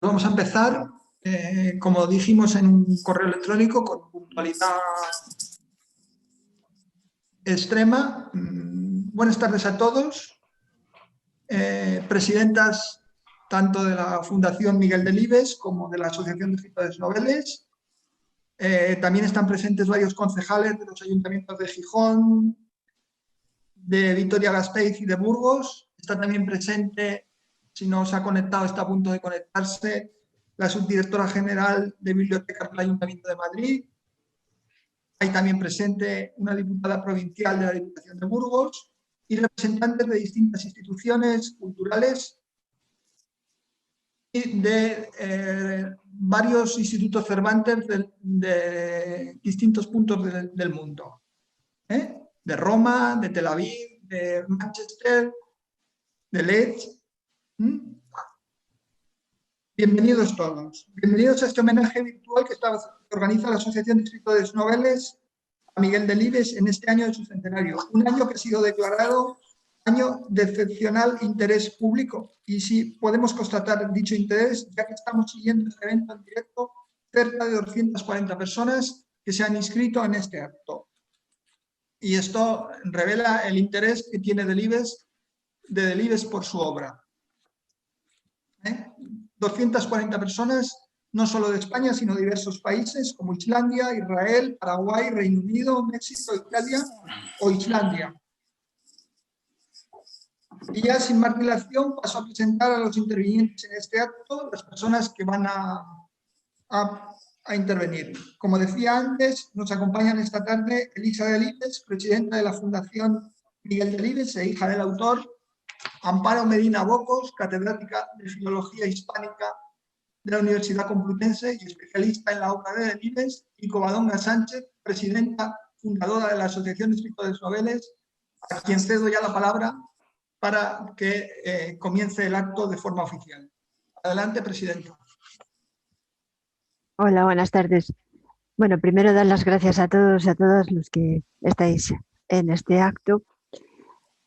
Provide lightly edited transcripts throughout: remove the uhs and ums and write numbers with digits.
Vamos a empezar, como dijimos en un correo electrónico, con puntualidad extrema. Buenas tardes a todos. Presidentas tanto de la Fundación Miguel Delibes como de la Asociación de Escritores Noveles. También están presentes varios concejales de los ayuntamientos de Gijón, de Vitoria-Gasteiz y de Burgos. Está también presente, si no se ha conectado, está a punto de conectarse, la subdirectora general de Bibliotecas del Ayuntamiento de Madrid. Hay también presente una diputada provincial de la Diputación de Burgos y representantes de distintas instituciones culturales y de varios institutos Cervantes de distintos puntos del mundo. De Roma, de Tel Aviv, de Manchester, de Leeds. Bienvenidos todos. Bienvenidos a este homenaje virtual que organiza la Asociación de Escritores Noveles a Miguel Delibes en este año de su centenario. Un año que ha sido declarado año de excepcional interés público. Y sí podemos constatar dicho interés, ya que estamos siguiendo este evento en directo, cerca de 240 personas que se han inscrito en este acto. Y esto revela el interés que tiene Delibes por su obra. 240 personas, no solo de España, sino de diversos países como Islandia, Israel, Paraguay, Reino Unido, México, Italia o Islandia. Y ya sin más dilación paso a presentar a los intervinientes en este acto, las personas que van a intervenir. Como decía antes, nos acompañan esta tarde Elisa Delibes, presidenta de la Fundación Miguel Delibes e hija del autor, Amparo Medina Bocos, catedrática de Filología Hispánica de la Universidad Complutense y especialista en la obra de Delibes, y Covadonga Sánchez, presidenta fundadora de la Asociación de Escritores Noveles, a quien cedo ya la palabra para que comience el acto de forma oficial. Adelante, presidenta. Hola, buenas tardes. Bueno, primero dar las gracias a todos y a todas los que estáis en este acto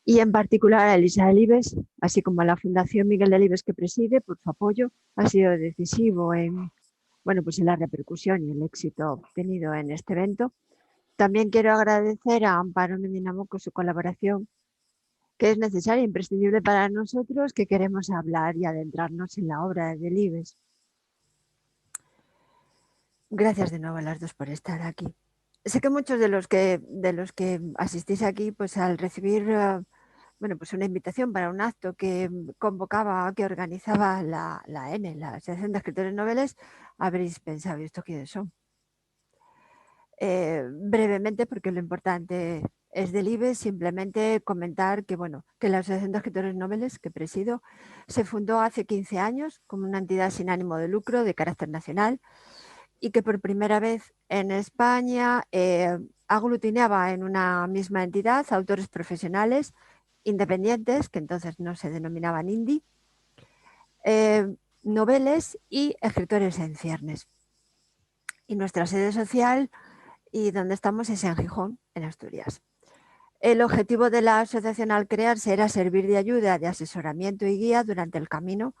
y en particular a Elisa Delibes, así como a la Fundación Miguel Delibes que preside, por su apoyo. Ha sido decisivo en la repercusión y el éxito obtenido en este evento. También quiero agradecer a Amparo Medina Bocos su colaboración, que es necesaria e imprescindible para nosotros que queremos hablar y adentrarnos en la obra de Delibes. Gracias de nuevo a las dos por estar aquí. Sé que muchos de los que asistís aquí, pues al recibir una invitación para un acto que organizaba la AENE, la Asociación de Escritores Noveles, habréis pensado, ¿y esto quiénes son? Brevemente, porque lo importante es Delibes, simplemente comentar que la Asociación de Escritores Noveles, que presido, se fundó hace 15 años como una entidad sin ánimo de lucro de carácter nacional y que por primera vez en España aglutinaba en una misma entidad autores profesionales independientes, que entonces no se denominaban indie, noveles y escritores en ciernes. Y nuestra sede social y donde estamos es en Gijón, en Asturias. El objetivo de la asociación al crearse era servir de ayuda, de asesoramiento y guía durante el camino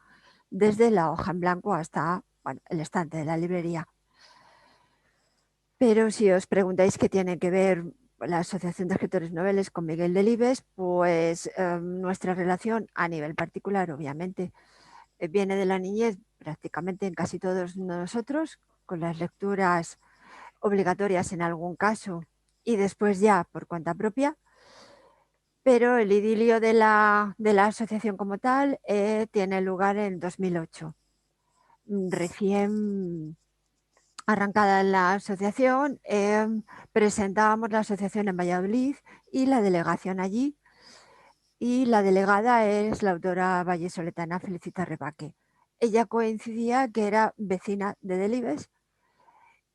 desde la hoja en blanco hasta el estante de la librería. Pero si os preguntáis qué tiene que ver la Asociación de Escritores Noveles con Miguel Delibes, pues nuestra relación a nivel particular, obviamente, viene de la niñez prácticamente en casi todos nosotros, con las lecturas obligatorias en algún caso y después ya por cuenta propia. Pero el idilio de la asociación como tal tiene lugar en 2008. Recién arrancada en la asociación, presentábamos la asociación en Valladolid y la delegación allí, y la delegada es la autora vallesoletana Felicita Rebaque. Ella coincidía que era vecina de Delibes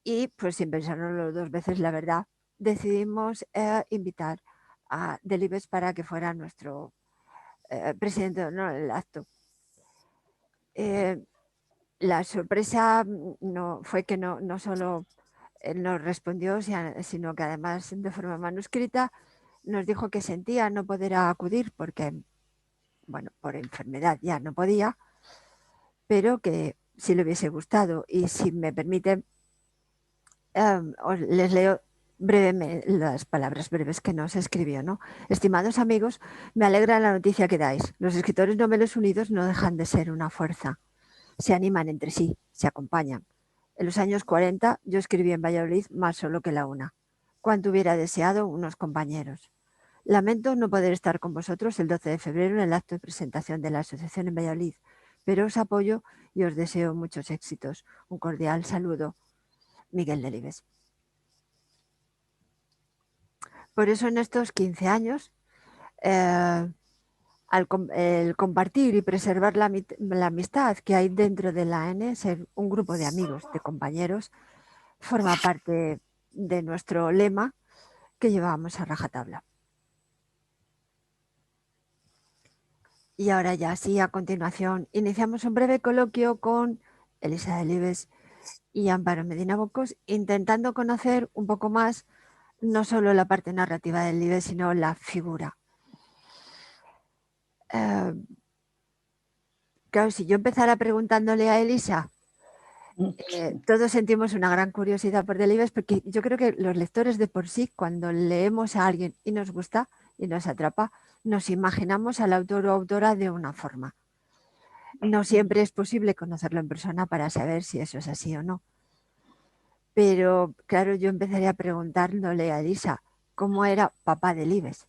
y, pues sin pensárnoslo dos veces, la verdad, decidimos invitar a Delibes para que fuera nuestro presidente de honor del acto. La sorpresa fue que no solo nos respondió, sino que además de forma manuscrita nos dijo que sentía no poder acudir porque, por enfermedad ya no podía, pero que si le hubiese gustado. Y si me permite, les leo brevemente las palabras breves que nos escribió, ¿no? Estimados amigos, me alegra la noticia que dais. Los escritores noveles unidos no dejan de ser una fuerza. Se animan entre sí, se acompañan. En los años 40 yo escribí en Valladolid más solo que la una. Cuánto hubiera deseado unos compañeros. Lamento no poder estar con vosotros el 12 de febrero en el acto de presentación de la asociación en Valladolid, pero os apoyo y os deseo muchos éxitos. Un cordial saludo, Miguel Delibes. Por eso en estos 15 años, el compartir y preservar la amistad que hay dentro de la AN, ser un grupo de amigos, de compañeros, forma parte de nuestro lema que llevábamos a rajatabla. Y ahora ya sí, a continuación, iniciamos un breve coloquio con Elisa Delibes y Amparo Medina Bocos, intentando conocer un poco más no solo la parte narrativa del Delibes, sino la figura. Claro, si yo empezara preguntándole a Elisa, todos sentimos una gran curiosidad por Delibes, porque yo creo que los lectores de por sí, cuando leemos a alguien y nos gusta y nos atrapa, nos imaginamos al autor o autora de una forma. No siempre es posible conocerlo en persona para saber si eso es así o no. Pero claro, yo empezaría preguntándole a Elisa cómo era papá Delibes.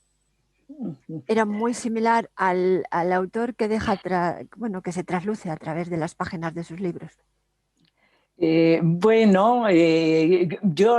Era muy similar al autor que que se trasluce a través de las páginas de sus libros. Yo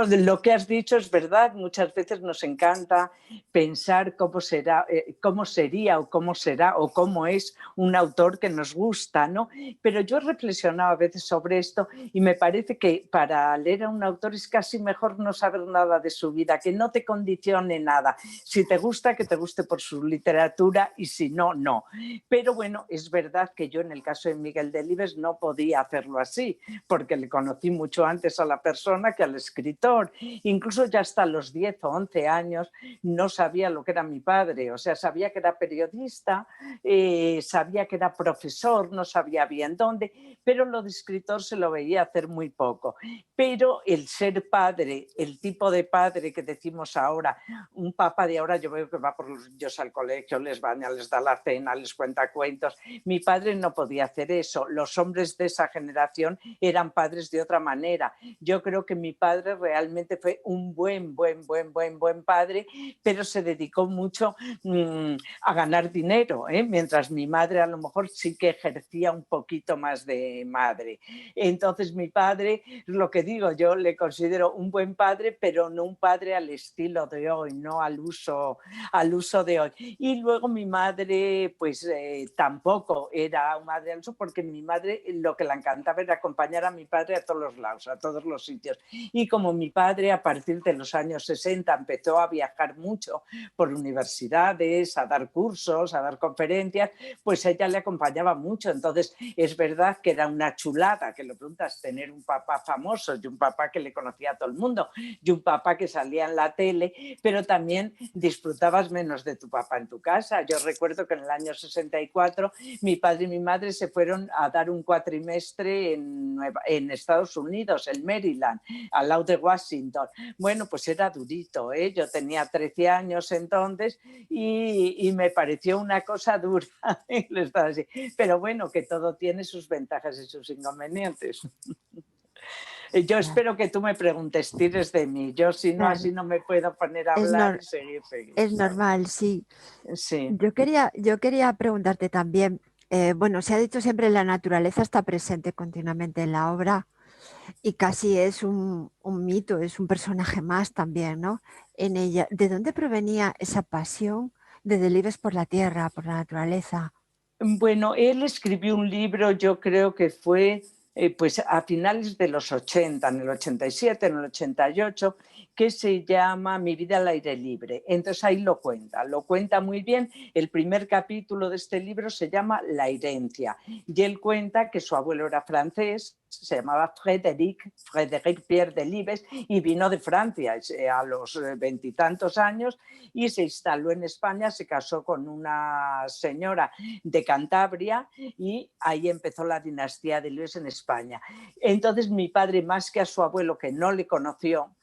lo que has dicho es verdad. Muchas veces nos encanta pensar cómo será, cómo sería o cómo será o cómo es un autor que nos gusta, ¿no? Pero yo he reflexionado a veces sobre esto y me parece que para leer a un autor es casi mejor no saber nada de su vida, que no te condicione nada. Si te gusta, que te guste por su literatura, y si no, no. Pero bueno, es verdad que yo en el caso de Miguel Delibes no podía hacerlo así, porque le conocí mucho antes a la persona que al escritor. Incluso ya hasta los 10 o 11 años no sabía lo que era mi padre. O sea, sabía que era periodista, sabía que era profesor, no sabía bien dónde, pero lo de escritor se lo veía hacer muy poco. Pero el ser padre, el tipo de padre que decimos ahora, un papá de ahora, yo veo que va por los niños al colegio, les baña, les da la cena, les cuenta cuentos. Mi padre no podía hacer eso. Los hombres de esa generación eran padres de otra manera. Yo creo que mi padre realmente fue un buen padre, pero se dedicó mucho a ganar dinero, mientras mi madre a lo mejor sí que ejercía un poquito más de madre. Entonces mi padre, lo que digo, yo le considero un buen padre, pero no un padre al estilo de hoy, no al uso de hoy. Y luego mi madre, pues tampoco era una madre al uso, porque mi madre lo que le encantaba era acompañar a mi padre a todos los lados, a todos los sitios. Y como mi padre a partir de los años 60 empezó a viajar mucho por universidades, a dar cursos, a dar conferencias, pues ella le acompañaba mucho. Entonces es verdad que era una chulada, que lo preguntas, tener un papá famoso y un papá que le conocía a todo el mundo y un papá que salía en la tele, pero también disfrutabas menos de tu papá en tu casa. Yo recuerdo que en el año 64 mi padre y mi madre se fueron a dar un cuatrimestre en Estados Unidos, en Maryland, al lado de Washington. Bueno, pues era durito, ¿eh? Yo tenía 13 años entonces y me pareció una cosa dura. Pero bueno, que todo tiene sus ventajas y sus inconvenientes. Yo espero que tú me preguntes, tires de mí. Yo si no, así no me puedo poner a hablar y seguir. Es normal, sí. Sí. Yo quería preguntarte también, bueno, se ha dicho siempre la naturaleza está presente continuamente en la obra y casi es un mito, es un personaje más también, ¿no? En ella, ¿de dónde provenía esa pasión de Delibes por la tierra, por la naturaleza? Bueno, él escribió un libro, yo creo que fue pues a finales de los 80, en el 87, en el 88, que se llama Mi vida al aire libre. Entonces ahí lo cuenta muy bien. El primer capítulo de este libro se llama La herencia y él cuenta que su abuelo era francés, se llamaba Frédéric Pierre Delibes y vino de Francia a los 20 y tantos años y se instaló en España, se casó con una señora de Cantabria y ahí empezó la dinastía de Delibes en España. Entonces mi padre, más que a su abuelo, que no le conoció,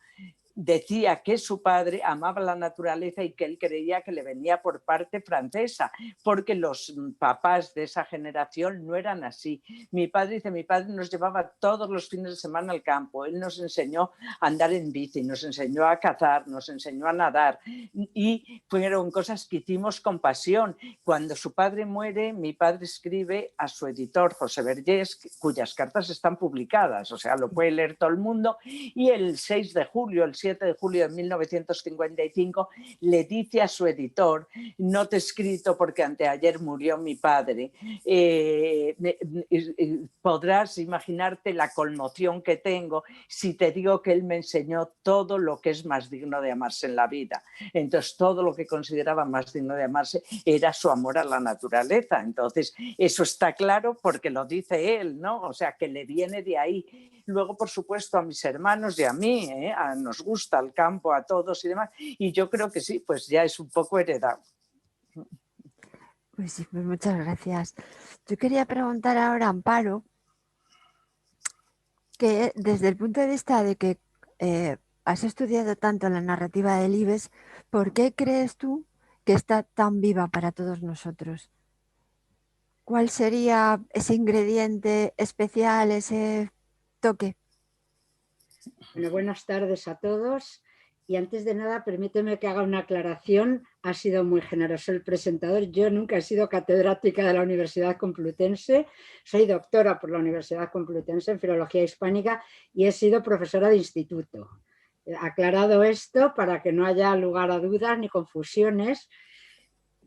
decía que su padre amaba la naturaleza y que él creía que le venía por parte francesa, porque los papás de esa generación no eran así. Mi padre nos llevaba todos los fines de semana al campo, él nos enseñó a andar en bici, nos enseñó a cazar, nos enseñó a nadar y fueron cosas que hicimos con pasión. Cuando su padre muere, mi padre escribe a su editor, José Vergés, cuyas cartas están publicadas, o sea, lo puede leer todo el mundo, y el 6 de julio, el 7 de julio de 1955, le dice a su editor: no te he escrito porque anteayer murió mi padre. Podrás imaginarte la conmoción que tengo si te digo que él me enseñó todo lo que es más digno de amarse en la vida. Entonces, todo lo que consideraba más digno de amarse era su amor a la naturaleza. Entonces, eso está claro porque lo dice él, ¿no? O sea, que le viene de ahí. Luego, por supuesto, a mis hermanos y a mí, nos gusta el campo a todos y demás, y yo creo que sí, pues ya es un poco heredado. Pues sí, pues muchas gracias. Yo quería preguntar ahora a Amparo, que desde el punto de vista de que has estudiado tanto la narrativa de Delibes, ¿por qué crees tú que está tan viva para todos nosotros? ¿Cuál sería ese ingrediente especial, ese toque? Bueno, buenas tardes a todos. Y antes de nada, permíteme que haga una aclaración. Ha sido muy generoso el presentador. Yo nunca he sido catedrática de la Universidad Complutense. Soy doctora por la Universidad Complutense en Filología Hispánica y he sido profesora de instituto. Aclarado esto para que no haya lugar a dudas ni confusiones.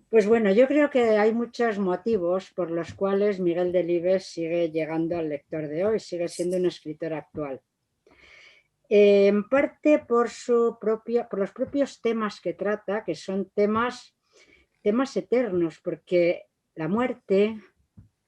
Pues bueno, yo creo que hay muchos motivos por los cuales Miguel Delibes sigue llegando al lector de hoy, sigue siendo un escritor actual. En parte por los propios temas que trata, que son temas eternos, porque la muerte,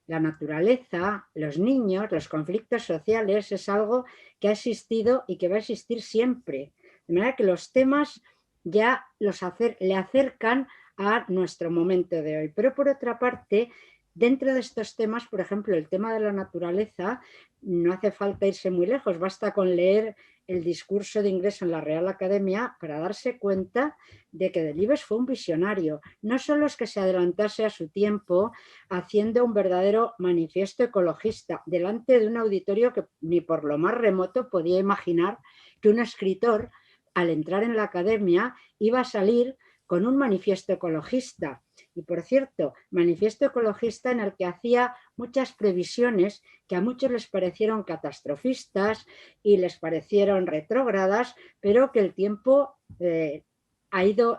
la naturaleza, los niños, los conflictos sociales es algo que ha existido y que va a existir siempre. De manera que los temas ya le acercan a nuestro momento de hoy. Pero por otra parte, dentro de estos temas, por ejemplo, el tema de la naturaleza, no hace falta irse muy lejos, basta con leer el discurso de ingreso en la Real Academia para darse cuenta de que Delibes fue un visionario. No solo es que se adelantase a su tiempo haciendo un verdadero manifiesto ecologista delante de un auditorio que ni por lo más remoto podía imaginar que un escritor, al entrar en la Academia, iba a salir con un manifiesto ecologista. Y por cierto, manifiesto ecologista en el que hacía muchas previsiones que a muchos les parecieron catastrofistas y les parecieron retrógradas, pero que el tiempo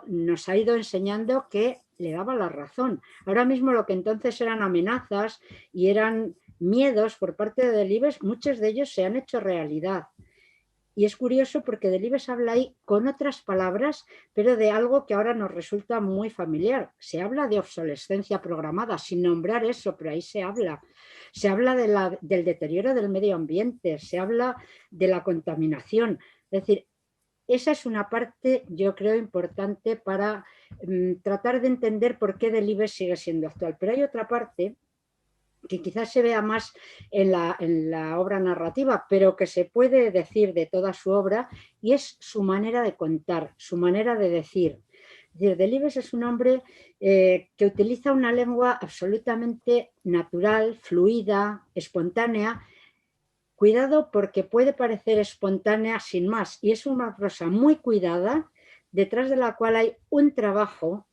nos ha ido enseñando que le daba la razón. Ahora mismo lo que entonces eran amenazas y eran miedos por parte de Delibes, muchos de ellos se han hecho realidad. Y es curioso porque Delibes habla ahí con otras palabras, pero de algo que ahora nos resulta muy familiar. Se habla de obsolescencia programada, sin nombrar eso, pero ahí se habla. Se habla del deterioro del medio ambiente, se habla de la contaminación. Es decir, esa es una parte, yo creo, importante para tratar de entender por qué Delibes sigue siendo actual. Pero hay otra parte que quizás se vea más en la obra narrativa, pero que se puede decir de toda su obra, y es su manera de contar, su manera de decir. Es decir, Delibes es un hombre que utiliza una lengua absolutamente natural, fluida, espontánea. Cuidado, porque puede parecer espontánea sin más, y es una prosa muy cuidada, detrás de la cual hay un trabajo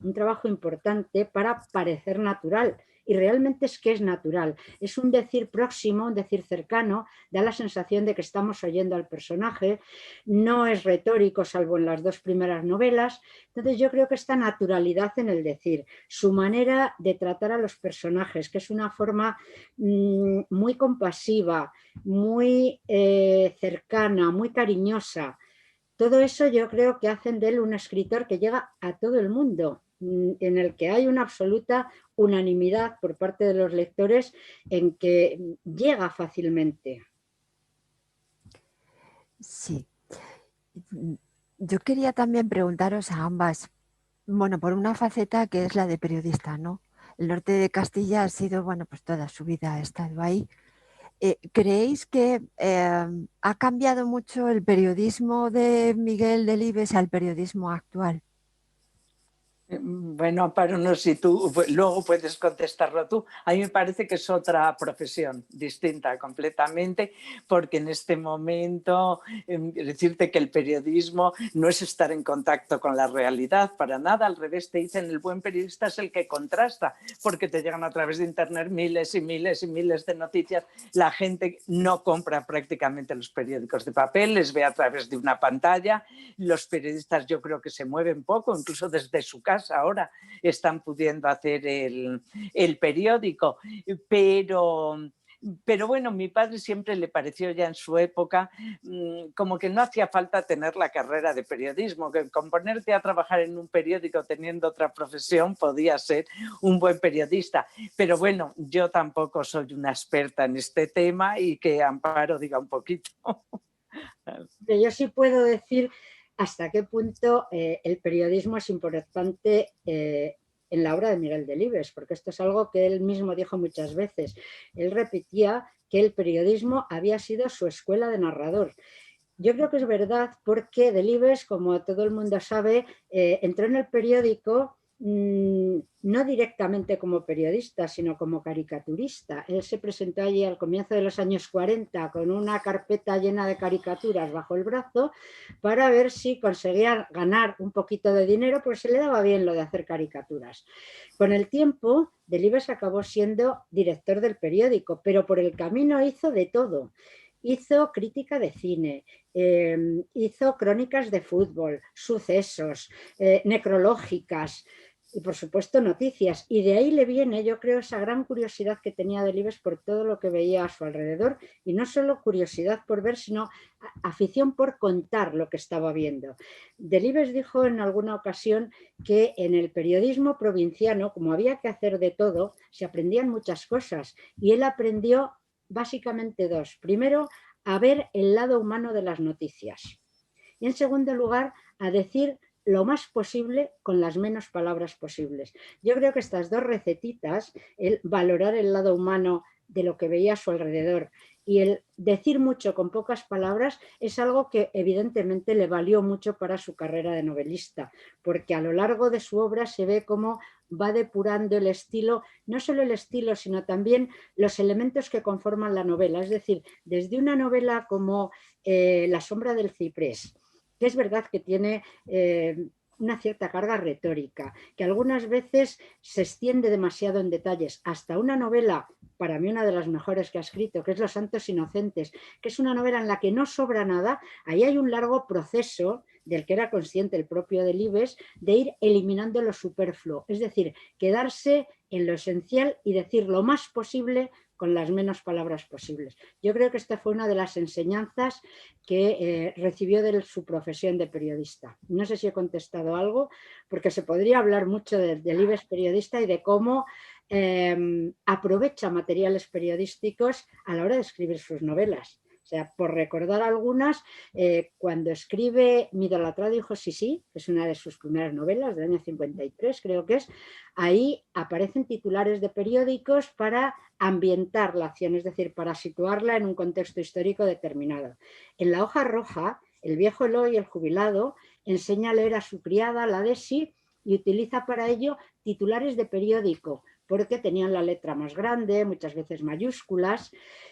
importante para parecer natural. Y realmente es que es natural, es un decir próximo, un decir cercano, da la sensación de que estamos oyendo al personaje, no es retórico salvo en las dos primeras novelas. Entonces yo creo que esta naturalidad en el decir, su manera de tratar a los personajes, que es una forma muy compasiva, muy cercana, muy cariñosa, Todo eso yo creo que hacen de él un escritor que llega a todo el mundo, en el que hay una absoluta unanimidad por parte de los lectores en que llega fácilmente. Sí. Yo quería también preguntaros a ambas, bueno, por una faceta que es la de periodista, ¿no? El norte de Castilla ha sido, bueno, pues toda su vida ha estado ahí. ¿Creéis que ha cambiado mucho el periodismo de Miguel Delibes al periodismo actual? Bueno, Amparo, no sé si tú luego puedes contestarlo tú. A mí me parece que es otra profesión distinta completamente, porque en este momento decirte que el periodismo no es estar en contacto con la realidad, para nada. Al revés, te dicen el buen periodista es el que contrasta, porque te llegan a través de internet miles y miles y miles de noticias. La gente no compra prácticamente los periódicos de papel, les ve a través de una pantalla. Los periodistas yo creo que se mueven poco, incluso desde su casa ahora están pudiendo hacer el periódico, pero bueno, mi padre siempre le pareció ya en su época como que no hacía falta tener la carrera de periodismo, que con ponerte a trabajar en un periódico teniendo otra profesión podía ser un buen periodista. Pero bueno, yo tampoco soy una experta en este tema y que Amparo diga un poquito. Yo sí puedo decir hasta qué punto el periodismo es importante en la obra de Miguel Delibes, porque esto es algo que él mismo dijo muchas veces. Él repetía que el periodismo había sido su escuela de narrador. Yo creo que es verdad porque Delibes, como todo el mundo sabe, entró en el periódico no directamente como periodista, sino como caricaturista. Él se presentó allí al comienzo de los años 40 con una carpeta llena de caricaturas bajo el brazo para ver si conseguía ganar un poquito de dinero, pues se le daba bien lo de hacer caricaturas. Con el tiempo, Delibes acabó siendo director del periódico, pero por el camino hizo de todo. Hizo crítica de cine, hizo crónicas de fútbol, sucesos, necrológicas y por supuesto noticias. Y de ahí le viene, yo creo, esa gran curiosidad que tenía Delibes por todo lo que veía a su alrededor, y no solo curiosidad por ver, sino afición por contar lo que estaba viendo. Delibes dijo en alguna ocasión que en el periodismo provinciano, como había que hacer de todo, se aprendían muchas cosas, y él aprendió básicamente dos. Primero, a ver el lado humano de las noticias. Y en segundo lugar, a decir lo más posible con las menos palabras posibles. Yo creo que estas dos recetitas, el valorar el lado humano de lo que veía a su alrededor y el decir mucho con pocas palabras, es algo que evidentemente le valió mucho para su carrera de novelista, porque a lo largo de su obra se ve cómo va depurando el estilo, no solo el estilo, sino también los elementos que conforman la novela. Es decir, desde una novela como La sombra del ciprés, que es verdad que tiene una cierta carga retórica, que algunas veces se extiende demasiado en detalles, hasta una novela, para mí una de las mejores que ha escrito, que es Los santos inocentes, que es una novela en la que no sobra nada. Ahí hay un largo proceso del que era consciente el propio Delibes, de ir eliminando lo superfluo, es decir, quedarse en lo esencial y decir lo más posible con las menos palabras posibles. Yo creo que esta fue una de las enseñanzas que recibió de su profesión de periodista. No sé si he contestado algo, porque se podría hablar mucho de Delibes periodista y de cómo aprovecha materiales periodísticos a la hora de escribir sus novelas. O sea, por recordar algunas, cuando escribe Mi idolatrado hijo Sisí, que es una de sus primeras novelas del año 53, creo que es, ahí aparecen titulares de periódicos para ambientar la acción, es decir, para situarla en un contexto histórico determinado. En La hoja roja, el viejo Eloy, el jubilado, enseña a leer a su criada, la Desi, y utiliza para ello titulares de periódico, porque tenían la letra más grande, muchas veces mayúsculas.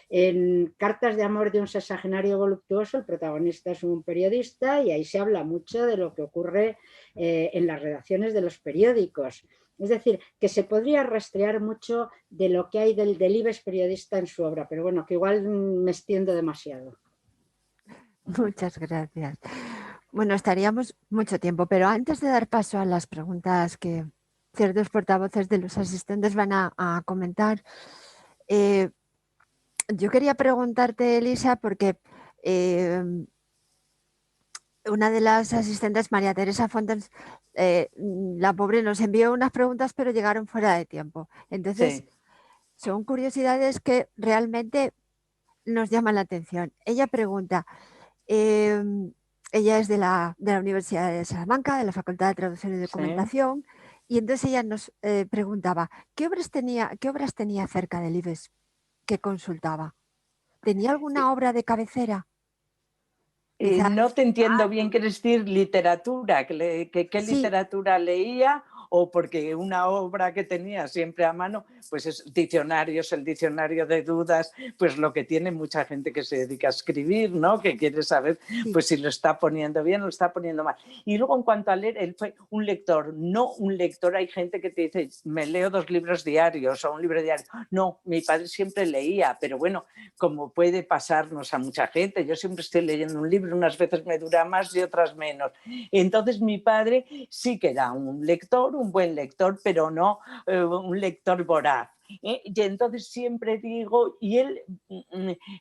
En Cartas de amor de un sexagenario voluptuoso, el protagonista es un periodista y ahí se habla mucho de lo que ocurre en las redacciones de los periódicos. Es decir, que se podría rastrear mucho de lo que hay del Delibes periodista en su obra, pero bueno, que igual me extiendo demasiado. Muchas gracias. Bueno, estaríamos mucho tiempo, pero antes de dar paso a las preguntas que ciertos portavoces de los asistentes van a comentar, yo quería preguntarte, Elisa, porque una de las asistentes, María Teresa Fontes, la pobre nos envió unas preguntas, pero llegaron fuera de tiempo. Entonces, Sí, son curiosidades que realmente nos llaman la atención. Ella pregunta, eh, ella es de la Universidad de Salamanca, de la Facultad de Traducción y sí. Documentación, y entonces ella nos preguntaba, ¿qué obras tenía cerca del IBEX que consultaba? ¿Tenía alguna obra de cabecera? Quizás, No te entiendo bien, ¿quieres decir literatura? ¿Qué sí, literatura leía? O porque una obra que tenía siempre a mano, pues es diccionarios, el diccionario de dudas, pues lo que tiene mucha gente que se dedica a escribir, ¿no? Que quiere saber sí, pues si lo está poniendo bien o lo está poniendo mal. Y luego en cuanto a leer, él fue un lector, no un lector. Hay gente que te dice, me leo 2 libros diarios o un libro diario. No, mi padre siempre leía, pero bueno, como puede pasarnos a mucha gente, yo siempre estoy leyendo un libro, unas veces me dura más y otras menos. Entonces mi padre sí que era un lector, un buen lector, pero no un lector voraz. Y entonces siempre digo, y él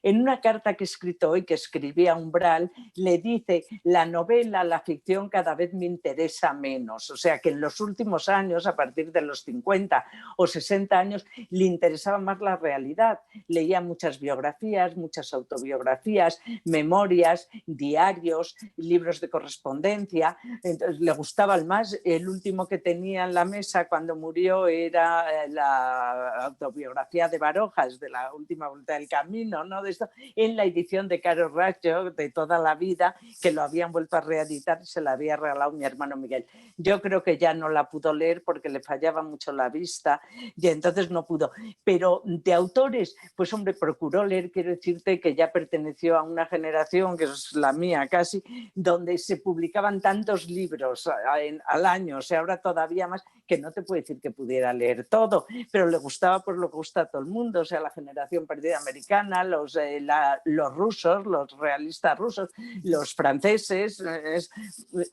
en una carta que he escrito hoy, que escribí a Umbral, le dice, la novela, la ficción cada vez me interesa menos. O sea que en los últimos años, a partir de los 50 o 60 años, le interesaba más la realidad. Leía muchas biografías, muchas autobiografías, memorias, diarios, libros de correspondencia. Entonces, le gustaba el más. El último que tenía en la mesa cuando murió era la autobiografía de Barojas, de la última vuelta del camino, ¿no? De esto, en la edición de Caro Raggio de toda la vida, que lo habían vuelto a reeditar y se la había regalado mi hermano Miguel. Yo creo que ya no la pudo leer porque le fallaba mucho la vista y entonces no pudo. Pero de autores, pues hombre, procuró leer, quiero decirte que ya perteneció a una generación, que es la mía casi, donde se publicaban tantos libros al año, o sea, ahora todavía más, que no te puedo decir que pudiera leer todo, pero le gustaba por lo que gusta a todo el mundo, o sea, la generación perdida americana, los rusos, los realistas rusos, los franceses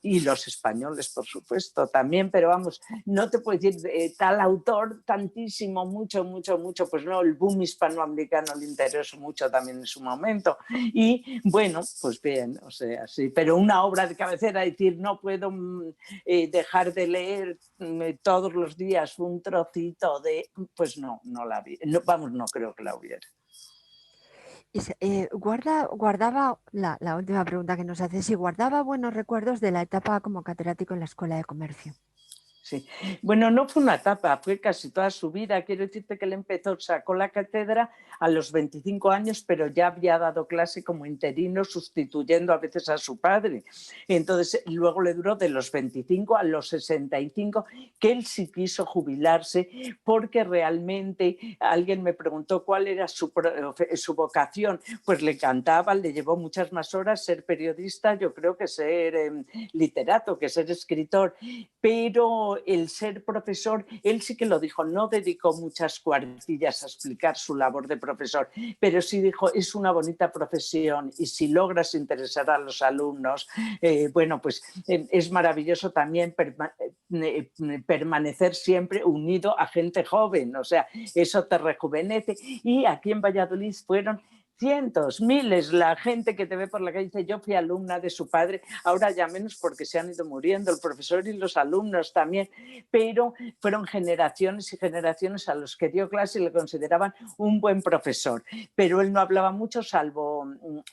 y los españoles, por supuesto, también, pero vamos, no te puedo decir tal autor, tantísimo, mucho, pues no, el boom hispanoamericano le interesó mucho también en su momento. Y bueno, pues bien, o sea, sí, pero una obra de cabecera, decir, no puedo dejar de leer todos los días un trocito de, pues no la vi, no, vamos, no creo que la hubiera. guardaba, la última pregunta que nos hace, si guardaba buenos recuerdos de la etapa como catedrático en la Escuela de Comercio. Sí. Bueno, no fue una etapa, fue casi toda su vida. Quiero decirte que él sacó la cátedra a los 25 años, pero ya había dado clase como interino, sustituyendo a veces a su padre. Entonces, luego le duró de los 25 a los 65, que él sí quiso jubilarse, porque realmente alguien me preguntó cuál era su vocación. Pues le encantaba, le llevó muchas más horas ser periodista, yo creo que ser literato, que ser escritor, pero el ser profesor, él sí que lo dijo, no dedicó muchas cuartillas a explicar su labor de profesor, pero sí dijo, es una bonita profesión y si logras interesar a los alumnos, bueno, pues es maravilloso también permanecer siempre unido a gente joven, o sea, eso te rejuvenece. Y aquí en Valladolid fueron cientos, miles, la gente que te ve por la calle dice, yo fui alumna de su padre, ahora ya menos porque se han ido muriendo el profesor y los alumnos también, pero fueron generaciones y generaciones a los que dio clase y le consideraban un buen profesor, pero él no hablaba mucho salvo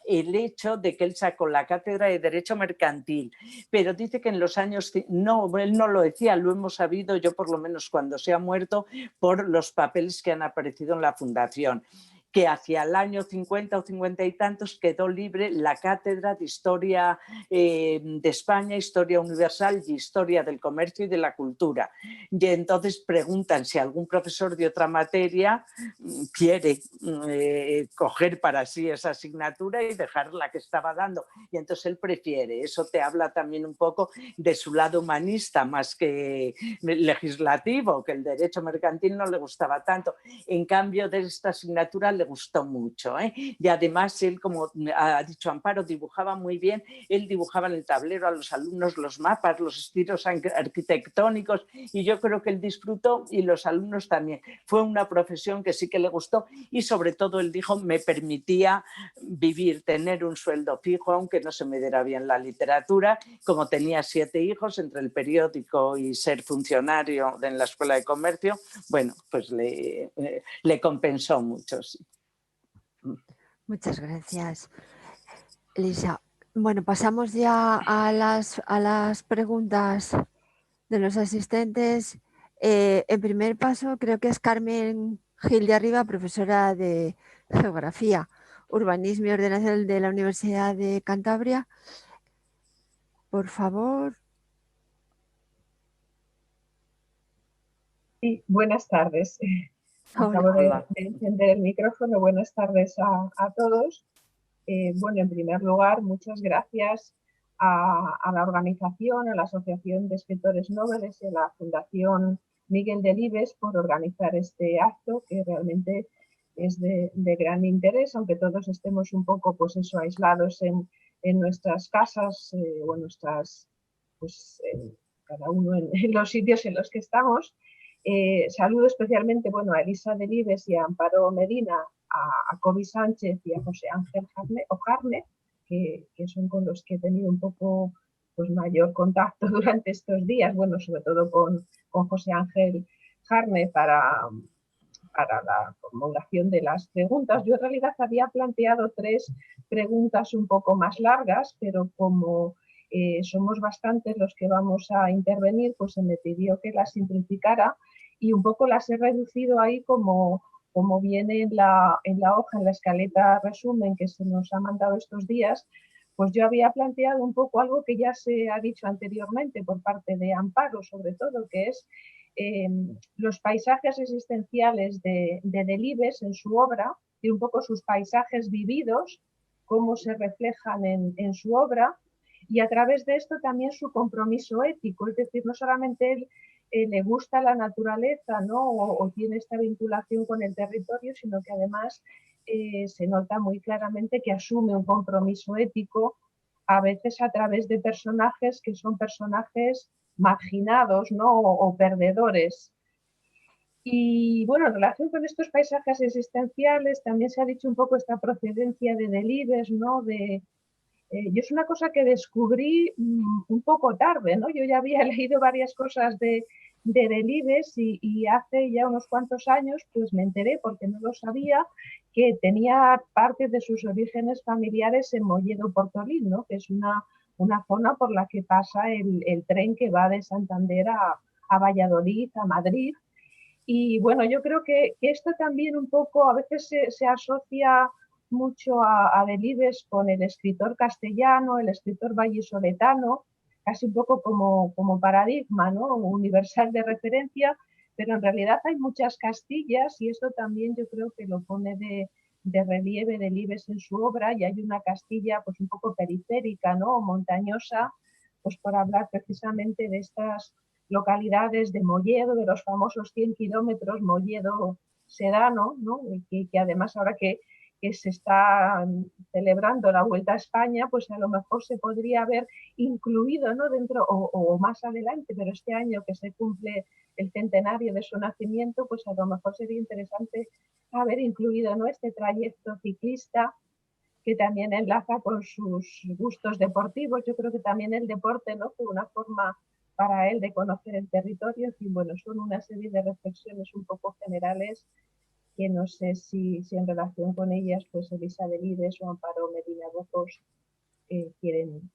el hecho de que él sacó la cátedra de Derecho Mercantil, pero dice que en los años, no, él no lo decía, lo hemos sabido yo por lo menos cuando se ha muerto por los papeles que han aparecido en la fundación, que hacia el año 50 o 50 y tantos quedó libre la cátedra de Historia de España, Historia Universal y Historia del Comercio y de la Cultura. Y entonces preguntan si algún profesor de otra materia quiere coger para sí esa asignatura y dejar la que estaba dando. Y entonces él prefiere. Eso te habla también un poco de su lado humanista más que legislativo, que el derecho mercantil no le gustaba tanto. En cambio, de esta asignatura le gustó mucho, ¿eh? Y además él, como ha dicho Amparo, dibujaba muy bien. Él dibujaba en el tablero a los alumnos los mapas, los estilos arquitectónicos, y yo creo que él disfrutó y los alumnos también. Fue una profesión que sí que le gustó y sobre todo él dijo me permitía vivir, tener un sueldo fijo, aunque no se me diera bien la literatura. Como tenía 7 hijos entre el periódico y ser funcionario en la Escuela de Comercio, bueno, pues le compensó mucho, sí. Muchas gracias, Elisa. Bueno, pasamos ya a las preguntas de los asistentes. En primer paso, creo que es Carmen Gil de Arriba, profesora de Geografía, Urbanismo y Ordenación de la Universidad de Cantabria. Por favor. Sí, buenas tardes. Hola. Acabo de encender el micrófono. Buenas tardes a todos. Bueno, en primer lugar, muchas gracias a la organización, a la Asociación de Escritores Noveles y a la Fundación Miguel Delibes por organizar este acto que realmente es de gran interés, aunque todos estemos un poco pues eso, aislados en nuestras casas o en nuestras, pues cada uno en los sitios en los que estamos. Saludo especialmente bueno, a Elisa Delibes y a Amparo Medina, a Kobe Sánchez y a José Ángel Jarne, que son con los que he tenido un poco pues, mayor contacto durante estos días, bueno, sobre todo con José Ángel Jarne para la formulación de las preguntas. Yo en realidad había planteado 3 preguntas un poco más largas, pero como somos bastantes los que vamos a intervenir, pues se me pidió que las simplificara y un poco las he reducido ahí como viene en la hoja, en la escaleta resumen que se nos ha mandado estos días. Pues yo había planteado un poco algo que ya se ha dicho anteriormente por parte de Amparo, sobre todo, que es los paisajes existenciales de Delibes en su obra y un poco sus paisajes vividos, cómo se reflejan en su obra, y a través de esto también su compromiso ético, es decir, no solamente él le gusta la naturaleza, ¿no? o tiene esta vinculación con el territorio, sino que además se nota muy claramente que asume un compromiso ético, a veces a través de personajes que son personajes marginados, ¿no? o perdedores. Y bueno, en relación con estos paisajes existenciales, también se ha dicho un poco esta procedencia de Delibes, ¿no? Yo es una cosa que descubrí un poco tarde, ¿no? Yo ya había leído varias cosas de Delibes y hace ya unos cuantos años pues me enteré, porque no lo sabía, que tenía parte de sus orígenes familiares en Molledo Portolín, ¿no? Que es una zona por la que pasa el tren que va de Santander a Valladolid, a Madrid. Y bueno, yo creo que esto también un poco a veces se asocia mucho a Delibes con el escritor castellano, el escritor vallisoletano, casi un poco como paradigma, ¿no? Universal de referencia, pero en realidad hay muchas Castillas y esto también yo creo que lo pone de relieve Delibes en su obra, y hay una Castilla pues un poco periférica, ¿no? montañosa, pues por hablar precisamente de estas localidades de Molledo, de los famosos 100 kilómetros Molledo-Sedano, ¿no? que además ahora que se está celebrando la Vuelta a España, pues a lo mejor se podría haber incluido, ¿no? dentro o más adelante, pero este año que se cumple el centenario de su nacimiento, pues a lo mejor sería interesante haber incluido, ¿no? este trayecto ciclista que también enlaza con sus gustos deportivos. Yo creo que también el deporte, ¿no? fue una forma para él de conocer el territorio. Y bueno, son una serie de reflexiones un poco generales que no sé si en relación con ellas, pues Elisa Delibes o Amparo Medina Bocos quieren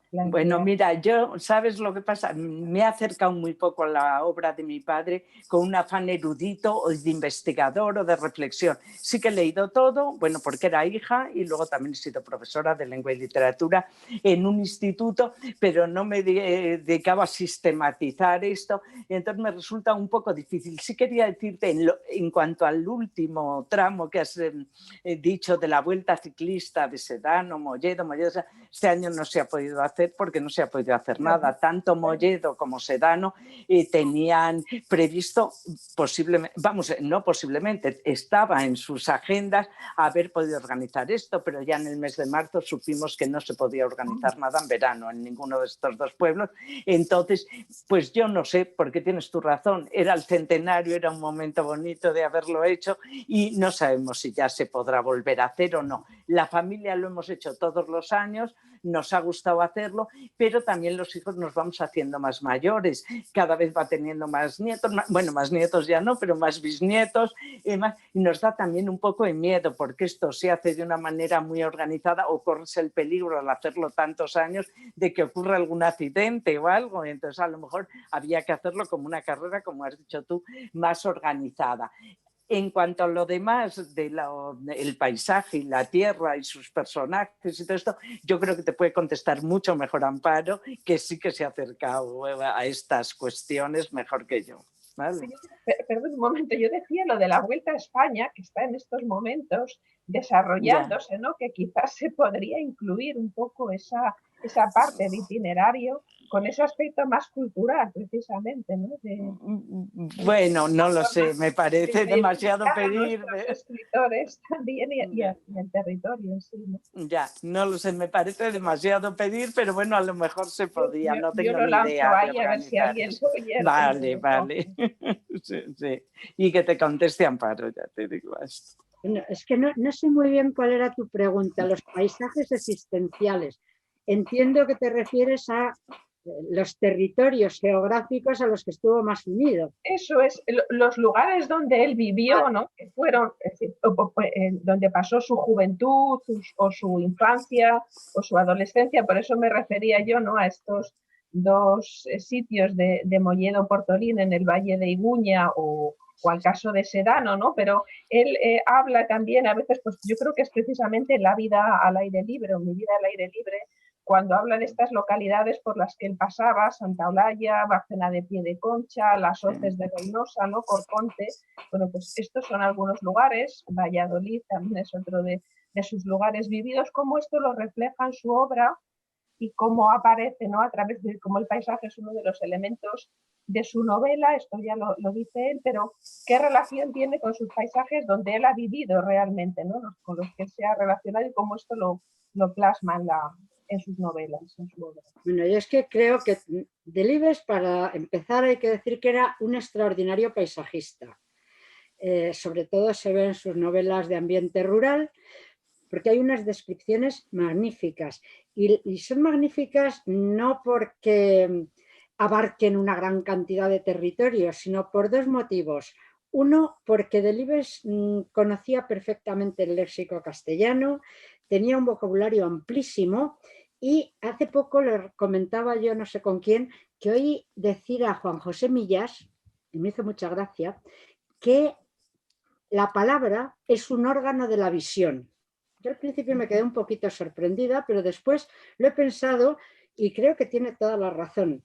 plantear. Bueno, mira, yo, ¿sabes lo que pasa? Me he acercado muy poco a la obra de mi padre con un afán erudito o de investigador o de reflexión. Sí que he leído todo, bueno, porque era hija y luego también he sido profesora de lengua y literatura en un instituto, pero no me dedicaba a sistematizar esto y entonces me resulta un poco difícil. Sí quería decirte, en cuanto al último tramo que has dicho de la Vuelta Ciclista de Sedano, Molledo, este año no se ha podido hacer hacer porque no se ha podido hacer nada. Tanto Molledo como Sedano tenían previsto posiblemente, vamos, no posiblemente, estaba en sus agendas haber podido organizar esto, pero ya en el mes de marzo supimos que no se podía organizar nada en verano en ninguno de estos dos pueblos. Entonces, pues yo no sé, porque tienes tu razón, era el centenario, era un momento bonito de haberlo hecho y no sabemos si ya se podrá volver a hacer o no. La familia lo hemos hecho todos los años, nos ha gustado hacerlo, pero también los hijos nos vamos haciendo más mayores, cada vez va teniendo más nietos, bueno, más nietos ya no, pero más bisnietos, y nos da también un poco de miedo, porque esto se hace de una manera muy organizada o corres el peligro al hacerlo tantos años de que ocurra algún accidente o algo, entonces a lo mejor había que hacerlo como una carrera, como has dicho tú, más organizada. En cuanto a lo demás, el paisaje y la tierra y sus personajes y todo esto, yo creo que te puede contestar mucho mejor Amparo, que sí que se ha acercado a estas cuestiones mejor que yo. ¿Vale? Perdón un momento, yo decía lo de la Vuelta a España, que está en estos momentos desarrollándose, ¿no? Que quizás se podría incluir un poco esa parte de itinerario con ese aspecto más cultural, precisamente, ¿no? Bueno, no lo sé, me parece demasiado pedir. Los escritores también y el territorio en sí, ¿no? Ya, no lo sé, me parece demasiado pedir, pero bueno, a lo mejor se podía, no tengo yo lo ni lanzo idea ahí de a ver si alguien lo oye. Vale, vale. Sí, sí. Y que te conteste Amparo, ya te digo esto. No, es que no sé muy bien cuál era tu pregunta. Los paisajes existenciales. Entiendo que te refieres a los territorios geográficos a los que estuvo más unido. Eso es, los lugares donde él vivió, ¿no? Que fueron, es decir, donde pasó su juventud o su infancia o su adolescencia, por eso me refería yo, ¿no? A estos dos sitios de Molledo, Portolín, en el Valle de Iguña o al caso de Sedano, ¿no? Pero él habla también a veces, pues yo creo que es precisamente la vida al aire libre o mi vida al aire libre, cuando habla de estas localidades por las que él pasaba, Santa Olalla, Bárcena de Piedeconcha, Las Hoces de Reynosa, ¿no? Corconte, bueno, pues estos son algunos lugares, Valladolid también es otro de sus lugares vividos, cómo esto lo refleja en su obra y cómo aparece, ¿no? A través de cómo el paisaje es uno de los elementos de su novela, esto ya lo dice él, pero qué relación tiene con sus paisajes donde él ha vivido realmente, ¿no? Con los que se ha relacionado y cómo esto lo plasma en sus novelas, en su obra. Bueno, yo es que creo que Delibes, para empezar, hay que decir que era un extraordinario paisajista. Sobre todo se ve en sus novelas de ambiente rural, porque hay unas descripciones magníficas. Y son magníficas no porque abarquen una gran cantidad de territorios, sino por dos motivos. Uno, porque Delibes conocía perfectamente el léxico castellano, tenía un vocabulario amplísimo y hace poco le comentaba yo, no sé con quién, que oí decir a Juan José Millás, y me hizo mucha gracia, que la palabra es un órgano de la visión. Yo al principio me quedé un poquito sorprendida, pero después lo he pensado y creo que tiene toda la razón.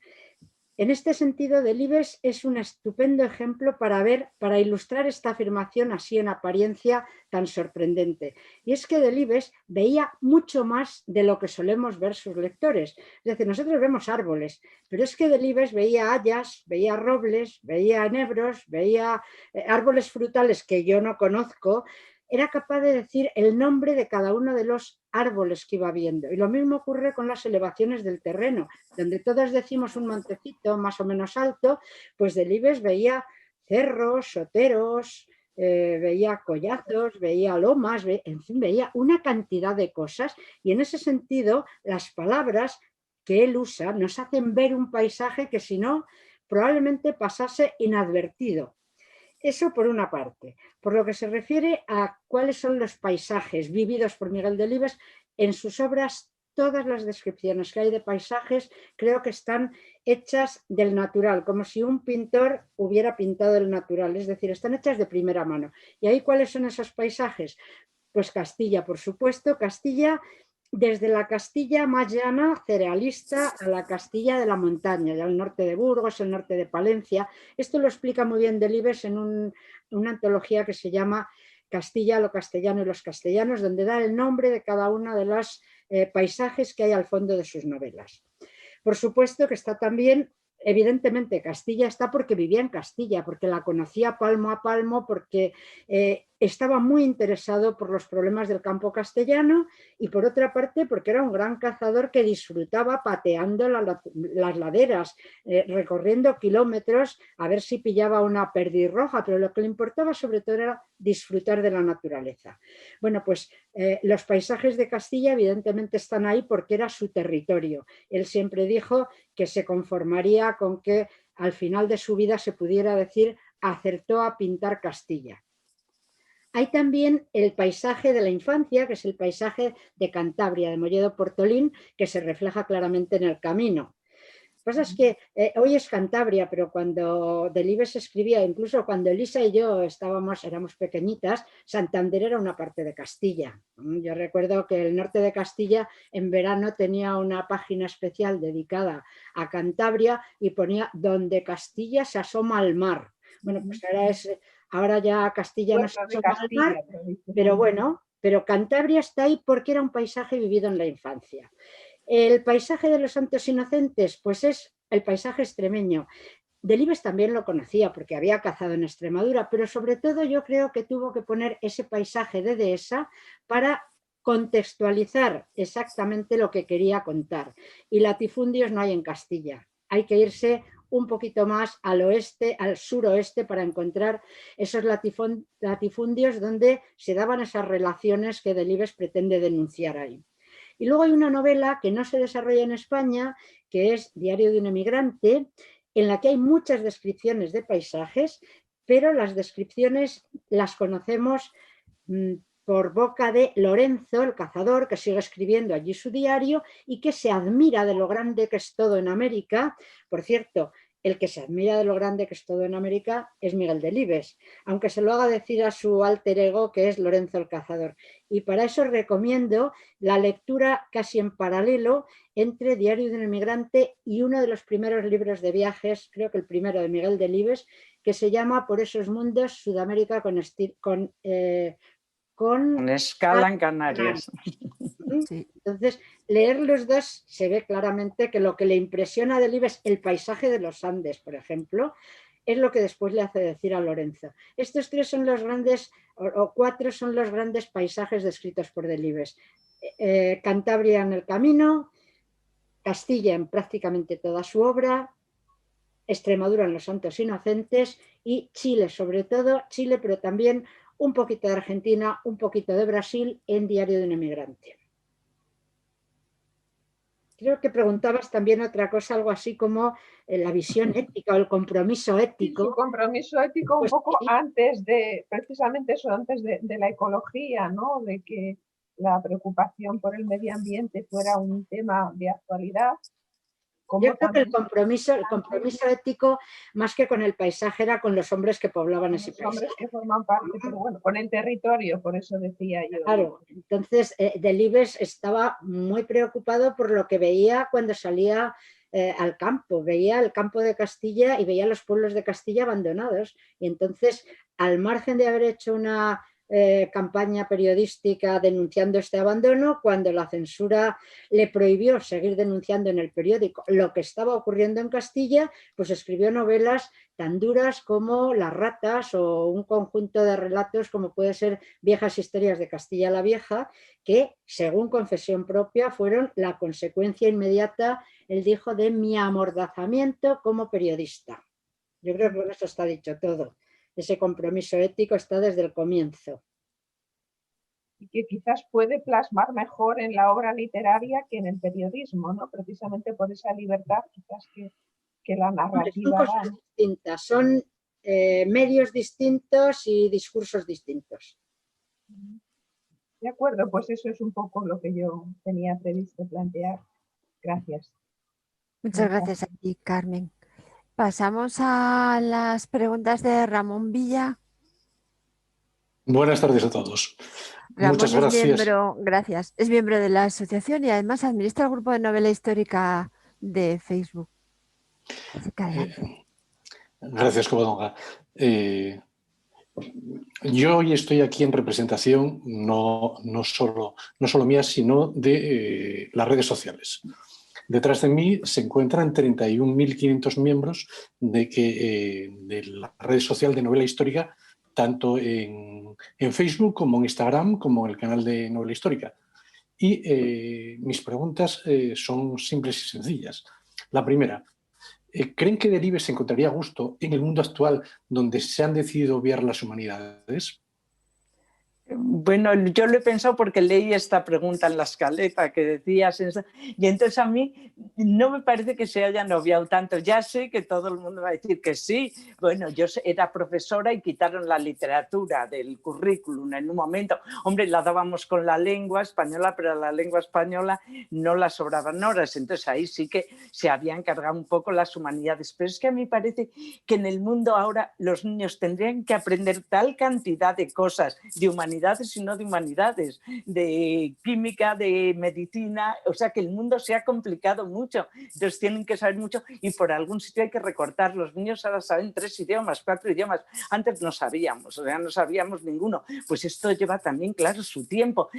En este sentido, Delibes es un estupendo ejemplo para ilustrar esta afirmación así en apariencia tan sorprendente. Y es que Delibes veía mucho más de lo que solemos ver sus lectores. Es decir, nosotros vemos árboles, pero es que Delibes veía hayas, veía robles, veía enebros, veía árboles frutales que yo no conozco. Era capaz de decir el nombre de cada uno de los árboles que iba viendo. Y lo mismo ocurre con las elevaciones del terreno, donde todos decimos un montecito más o menos alto, pues Delibes veía cerros, soteros, veía collazos, veía lomas, en fin, veía una cantidad de cosas. Y en ese sentido, las palabras que él usa nos hacen ver un paisaje que si no, probablemente pasase inadvertido. Eso por una parte. Por lo que se refiere a cuáles son los paisajes vividos por Miguel Delibes, en sus obras todas las descripciones que hay de paisajes creo que están hechas del natural, como si un pintor hubiera pintado el natural, es decir, están hechas de primera mano. ¿Y ahí cuáles son esos paisajes? Pues Castilla, por supuesto, Castilla, desde la Castilla más llana, cerealista, a la Castilla de la montaña, ya el norte de Burgos, el norte de Palencia. Esto lo explica muy bien Delibes en una antología que se llama Castilla, lo castellano y los castellanos, donde da el nombre de cada una de las paisajes que hay al fondo de sus novelas. Por supuesto que está también, evidentemente Castilla está porque vivía en Castilla, porque la conocía palmo a palmo, porque estaba muy interesado por los problemas del campo castellano y por otra parte porque era un gran cazador que disfrutaba pateando las laderas, recorriendo kilómetros a ver si pillaba una perdiz roja, pero lo que le importaba sobre todo era disfrutar de la naturaleza. Bueno, pues los paisajes de Castilla evidentemente están ahí porque era su territorio. Él siempre dijo que se conformaría con que al final de su vida se pudiera decir acertó a pintar Castilla. Hay también el paisaje de la infancia, que es el paisaje de Cantabria, de Molledo Portolín, que se refleja claramente en el camino. Lo que pasa es que hoy es Cantabria, pero cuando Delibes escribía, incluso cuando Elisa y yo éramos pequeñitas, Santander era una parte de Castilla. Yo recuerdo que el norte de Castilla en verano tenía una página especial dedicada a Cantabria y ponía donde Castilla se asoma al mar. Bueno, pues ahora ya Castilla no se asoma al mar, pero bueno, pero Cantabria está ahí porque era un paisaje vivido en la infancia. El paisaje de los Santos Inocentes, pues es el paisaje extremeño. Delibes también lo conocía porque había cazado en Extremadura, pero sobre todo yo creo que tuvo que poner ese paisaje de dehesa para contextualizar exactamente lo que quería contar. Y latifundios no hay en Castilla. Hay que irse un poquito más al oeste, al suroeste, para encontrar esos latifundios donde se daban esas relaciones que Delibes pretende denunciar ahí. Y luego hay una novela que no se desarrolla en España, que es Diario de un emigrante, en la que hay muchas descripciones de paisajes, pero las descripciones las conocemos por boca de Lorenzo, el cazador, que sigue escribiendo allí su diario y que se admira de lo grande que es todo en América. Por cierto, el que se admira de lo grande que es todo en América es Miguel Delibes, aunque se lo haga decir a su alter ego, que es Lorenzo el Cazador. Y para eso recomiendo la lectura casi en paralelo entre Diario de un emigrante y uno de los primeros libros de viajes, creo que el primero de Miguel Delibes, que se llama Por esos mundos, Sudamérica con escala en Canarias. Sí. Entonces, leer los dos se ve claramente que lo que le impresiona a Delibes, el paisaje de los Andes, por ejemplo, es lo que después le hace decir a Lorenzo. Estos tres son los grandes, o cuatro son los grandes paisajes descritos por Delibes. Cantabria en el camino, Castilla en prácticamente toda su obra, Extremadura en los Santos Inocentes y Chile, sobre todo Chile, pero también un poquito de Argentina, un poquito de Brasil en Diario de un emigrante. Creo que preguntabas también otra cosa, algo así como la visión ética o el compromiso ético. Sí, su compromiso ético un poco antes de, precisamente eso, antes de la ecología, ¿no? De que la preocupación por el medio ambiente fuera un tema de actualidad. Yo creo que el compromiso ético, más que con el paisaje, era con los hombres que poblaban ese paisaje. Los hombres que forman parte, pero bueno, con el territorio, por eso decía yo. Claro, entonces Delibes estaba muy preocupado por lo que veía cuando salía al campo. Veía el campo de Castilla y veía los pueblos de Castilla abandonados. Y entonces, al margen de haber hecho una campaña periodística denunciando este abandono, cuando la censura le prohibió seguir denunciando en el periódico lo que estaba ocurriendo en Castilla, pues escribió novelas tan duras como Las ratas o un conjunto de relatos como puede ser Viejas historias de Castilla la Vieja, que según confesión propia fueron la consecuencia inmediata, él dijo, de mi amordazamiento como periodista. Yo creo que con eso está dicho todo. Ese compromiso ético está desde el comienzo. Y que quizás puede plasmar mejor en la obra literaria que en el periodismo, ¿no? Precisamente por esa libertad quizás que la narrativa son cosas distintas, son medios distintos y discursos distintos. De acuerdo, pues eso es un poco lo que yo tenía previsto plantear. Gracias. Muchas gracias a ti, Carmen. Pasamos a las preguntas de Ramón Villa. Buenas tardes a todos. Ramón Muchas gracias. Es miembro de la asociación y además administra el grupo de novela histórica de Facebook. Así que adelante. Gracias, Covadonga. Yo hoy estoy aquí en representación no solo mía, sino de las redes sociales. Detrás de mí se encuentran 31.500 miembros de la red social de novela histórica, tanto en Facebook como en Instagram, como en el canal de novela histórica. Y mis preguntas son simples y sencillas. La primera, ¿creen que Delibes se encontraría a gusto en el mundo actual donde se han decidido obviar las humanidades? Bueno, yo lo he pensado porque leí esta pregunta en la escaleta que decías, y entonces a mí no me parece que se hayan obviado tanto. Ya sé que todo el mundo va a decir que sí. Bueno, yo era profesora y quitaron la literatura del currículum en un momento. Hombre, la dábamos con la lengua española, pero a la lengua española no la sobraban horas. Entonces ahí sí que se habían cargado un poco las humanidades. Pero es que a mí parece que en el mundo ahora los niños tendrían que aprender tal cantidad de cosas de humanidades y no de humanidades, de química, de medicina, o sea que el mundo se ha complicado mucho, entonces tienen que saber mucho y por algún sitio hay que recortar. Los niños ahora saben 3 idiomas, 4 idiomas, antes no sabíamos, o sea, no sabíamos ninguno. Pues esto lleva también, claro, su tiempo,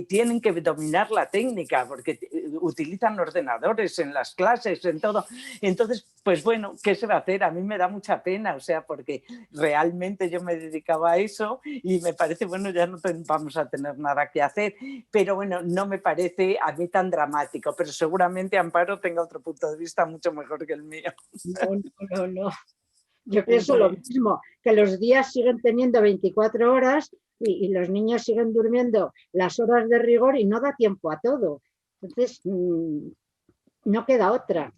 tienen que dominar la técnica porque utilizan ordenadores en las clases, en todo. Entonces, pues bueno, ¿qué se va a hacer? A mí me da mucha pena, o sea, porque realmente yo me dedicaba a eso y me parece, bueno, ya no vamos a tener nada que hacer, pero bueno, no me parece a mí tan dramático, pero seguramente Amparo tenga otro punto de vista mucho mejor que el mío. No. Yo pienso lo mismo, que los días siguen teniendo 24 horas y los niños siguen durmiendo las horas de rigor y no da tiempo a todo. Entonces, no queda otra.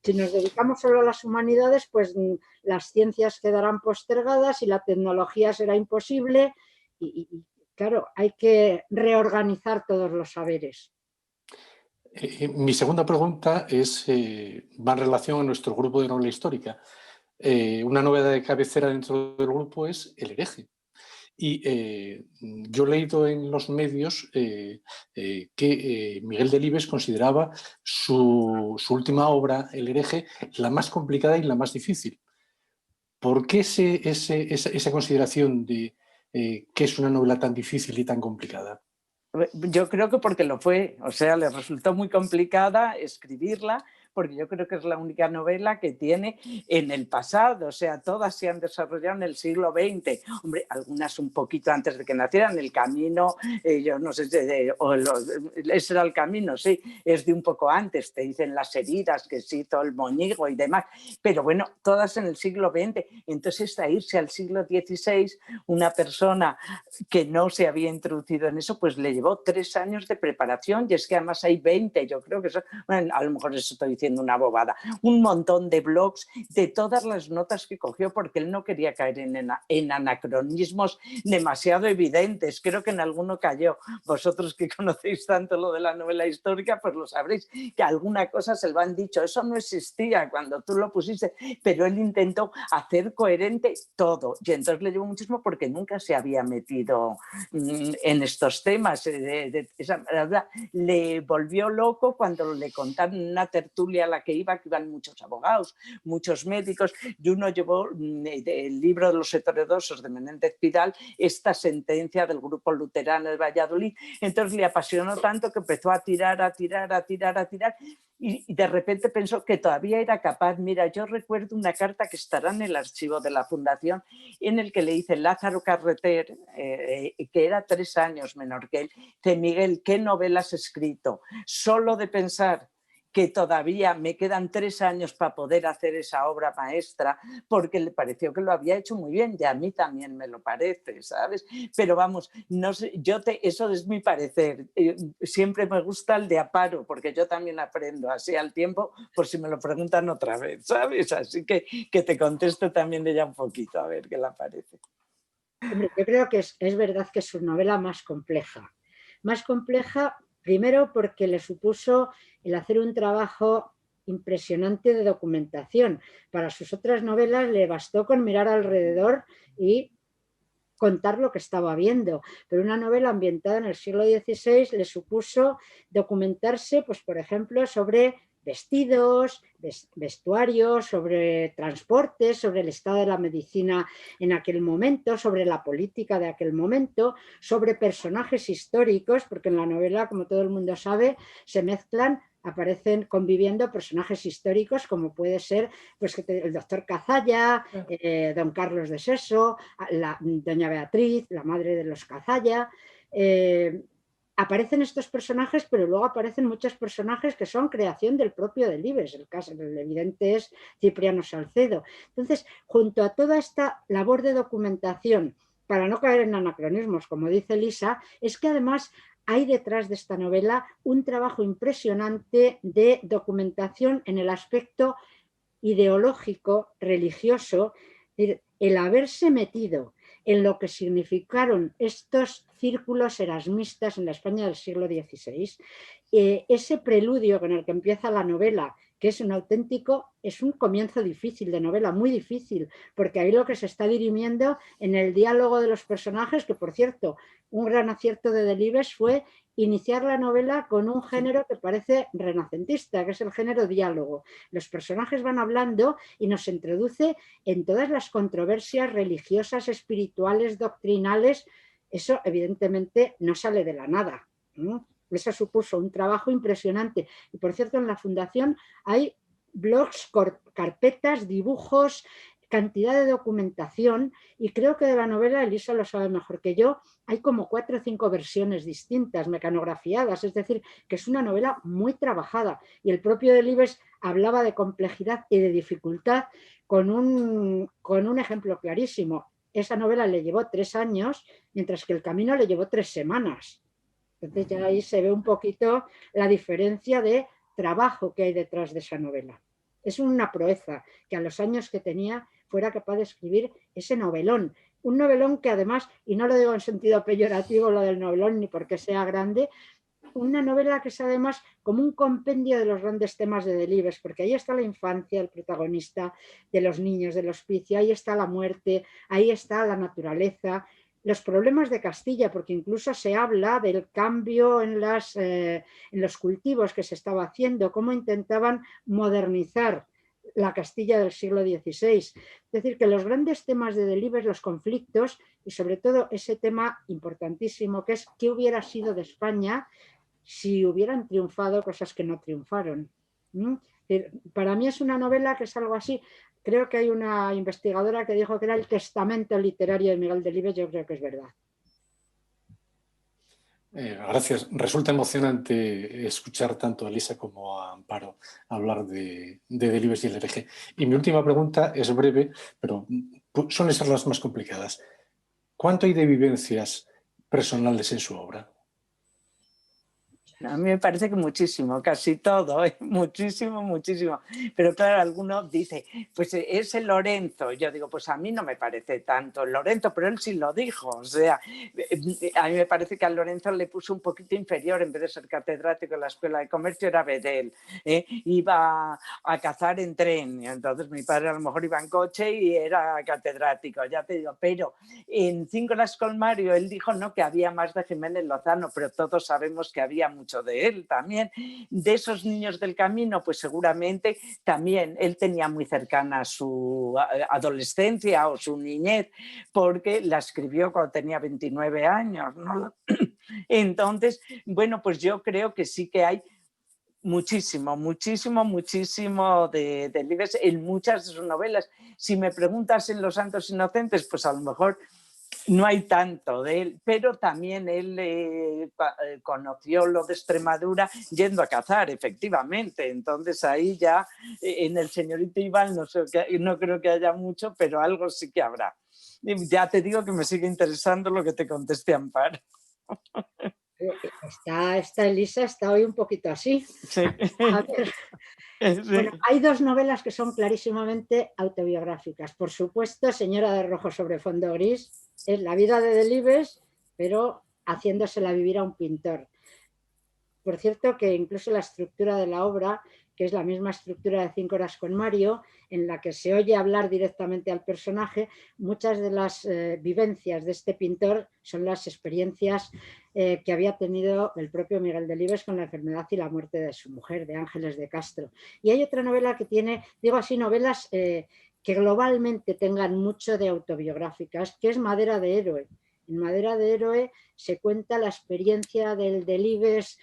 Si nos dedicamos solo a las humanidades, pues las ciencias quedarán postergadas y la tecnología será imposible y claro, hay que reorganizar todos los saberes. Mi segunda pregunta va en relación a nuestro grupo de novela histórica. Una novedad de cabecera dentro del grupo es El hereje. Y yo he leído en los medios que Miguel Delibes consideraba su última obra, El hereje, la más complicada y la más difícil. ¿Por qué esa consideración de que es una novela tan difícil y tan complicada? Yo creo que porque lo fue, o sea, le resultó muy complicada escribirla, porque yo creo que es la única novela que tiene en el pasado, o sea, todas se han desarrollado en el siglo XX, hombre, algunas un poquito antes de que nacieran. El camino, yo no sé, ese era el camino, sí, es de un poco antes, te dicen Las heridas, que se hizo El moñigo y demás, pero bueno, todas en el siglo XX, entonces a irse al siglo XVI, una persona que no se había introducido en eso, pues le llevó 3 años de preparación, y es que además hay 20, yo creo que eso, bueno, a lo mejor eso estoy diciendo una bobada, un montón de blogs de todas las notas que cogió, porque él no quería caer en anacronismos demasiado evidentes. Creo que en alguno cayó. Vosotros que conocéis tanto lo de la novela histórica, pues lo sabréis, que alguna cosa se lo han dicho, eso no existía cuando tú lo pusiste, pero él intentó hacer coherente todo, y entonces le llevó muchísimo porque nunca se había metido en estos temas. Le volvió loco cuando le contaron en una tertulia a la que iban muchos abogados, muchos médicos, y uno llevó el libro de los heterodoxos de Menéndez Pidal, esta sentencia del grupo luterano de Valladolid. Entonces le apasionó tanto que empezó a tirar y de repente pensó que todavía era capaz. Mira, yo recuerdo una carta que estará en el archivo de la Fundación, en el que le dice Lázaro Carreter, que era 3 años menor que él, dice: Miguel, ¿qué novela has escrito? Solo de pensar que todavía me quedan 3 años para poder hacer esa obra maestra, porque le pareció que lo había hecho muy bien, y a mí también me lo parece, ¿sabes? Pero vamos, no sé, eso es mi parecer. Siempre me gusta el de Amparo, porque yo también aprendo así al tiempo, por si me lo preguntan otra vez, ¿sabes? Así que te conteste también ella un poquito, a ver qué le parece. Hombre, yo creo que es verdad que es su novela más compleja. Más compleja, primero, porque le supuso el hacer un trabajo impresionante de documentación. Para sus otras novelas le bastó con mirar alrededor y contar lo que estaba viendo, pero una novela ambientada en el siglo XVI le supuso documentarse, pues por ejemplo, sobre vestidos, vestuarios, sobre transportes, sobre el estado de la medicina en aquel momento, sobre la política de aquel momento, sobre personajes históricos, porque en la novela, como todo el mundo sabe, se mezclan, aparecen conviviendo personajes históricos como puede ser pues, el doctor Cazalla, don Carlos de Seso, doña Beatriz, la madre de los Cazalla. Aparecen estos personajes, pero luego aparecen muchos personajes que son creación del propio Delibes. El evidente es Cipriano Salcedo. Entonces, junto a toda esta labor de documentación, para no caer en anacronismos, como dice Elisa, es que además hay detrás de esta novela un trabajo impresionante de documentación en el aspecto ideológico, religioso, el haberse metido en lo que significaron estos círculos erasmistas en la España del siglo XVI, ese preludio con el que empieza la novela, que es es un comienzo difícil de novela, muy difícil, porque ahí lo que se está dirimiendo en el diálogo de los personajes, que por cierto, un gran acierto de Delibes fue iniciar la novela con un género que parece renacentista, que es el género diálogo. Los personajes van hablando y nos introduce en todas las controversias religiosas, espirituales, doctrinales. Eso evidentemente no sale de la nada, ¿no? Eso supuso un trabajo impresionante. Y por cierto, en la Fundación hay blogs, carpetas, dibujos, cantidad de documentación, y creo que de la novela, Elisa lo sabe mejor que yo, hay como 4 o 5 versiones distintas, mecanografiadas, es decir, que es una novela muy trabajada. Y el propio Delibes hablaba de complejidad y de dificultad con un ejemplo clarísimo. Esa novela le llevó 3 años, mientras que El camino le llevó 3 semanas. Entonces ya ahí se ve un poquito la diferencia de trabajo que hay detrás de esa novela. Es una proeza que a los años que tenía fuera capaz de escribir ese novelón. Un novelón que además, y no lo digo en sentido peyorativo lo del novelón ni porque sea grande, una novela que es además como un compendio de los grandes temas de Delibes, porque ahí está la infancia, el protagonista, de los niños del hospicio, ahí está la muerte, ahí está la naturaleza, los problemas de Castilla, porque incluso se habla del cambio en los cultivos que se estaba haciendo, cómo intentaban modernizar la Castilla del siglo XVI. Es decir, que los grandes temas de Delibes, los conflictos, y sobre todo ese tema importantísimo que es qué hubiera sido de España si hubieran triunfado cosas que no triunfaron. Para mí es una novela que es algo así. Creo que hay una investigadora que dijo que era el testamento literario de Miguel Delibes. Yo creo que es verdad. Gracias. Resulta emocionante escuchar tanto a Elisa como a Amparo hablar de Delibes y el hereje. Y mi última pregunta es breve, pero suelen ser las más complicadas. ¿Cuánto hay de vivencias personales en su obra? A mí me parece que muchísimo, casi todo, muchísimo, muchísimo. Pero claro, alguno dice, pues es el Lorenzo. Yo digo, pues a mí no me parece tanto el Lorenzo, pero él sí lo dijo. O sea, a mí me parece que al Lorenzo le puso un poquito inferior, en vez de ser catedrático en la Escuela de Comercio, era bedel. Iba a cazar en tren. Entonces mi padre a lo mejor iba en coche y era catedrático, ya te digo. Pero en 5 horas con Mario él dijo no, que había más de Jiménez Lozano, pero todos sabemos que había mucho de él también. De esos niños del camino, pues seguramente también él tenía muy cercana su adolescencia o su niñez, porque la escribió cuando tenía 29 años, ¿no? Entonces, bueno, pues yo creo que sí que hay muchísimo, muchísimo, muchísimo de Delibes en muchas de sus novelas. Si me preguntas en Los Santos Inocentes, pues a lo mejor no hay tanto de él, pero también él conoció lo de Extremadura yendo a cazar, efectivamente. Entonces ahí ya en El señorito Iván no creo que haya mucho, pero algo sí que habrá. Ya te digo que me sigue interesando lo que te contesté, Amparo. Esta Elisa está hoy un poquito así. Sí. A ver. Sí. Bueno, hay 2 novelas que son clarísimamente autobiográficas. Por supuesto, Señora de rojo sobre fondo gris es la vida de Delibes, pero haciéndosela vivir a un pintor. Por cierto, que incluso la estructura de la obra que es la misma estructura de 5 horas con Mario, en la que se oye hablar directamente al personaje. Muchas de las vivencias de este pintor son las experiencias que había tenido el propio Miguel Delibes con la enfermedad y la muerte de su mujer, de Ángeles de Castro. Y hay otra novela que tiene, digo así, novelas que globalmente tengan mucho de autobiográficas, que es Madera de héroe. En Madera de héroe se cuenta la experiencia del Delibes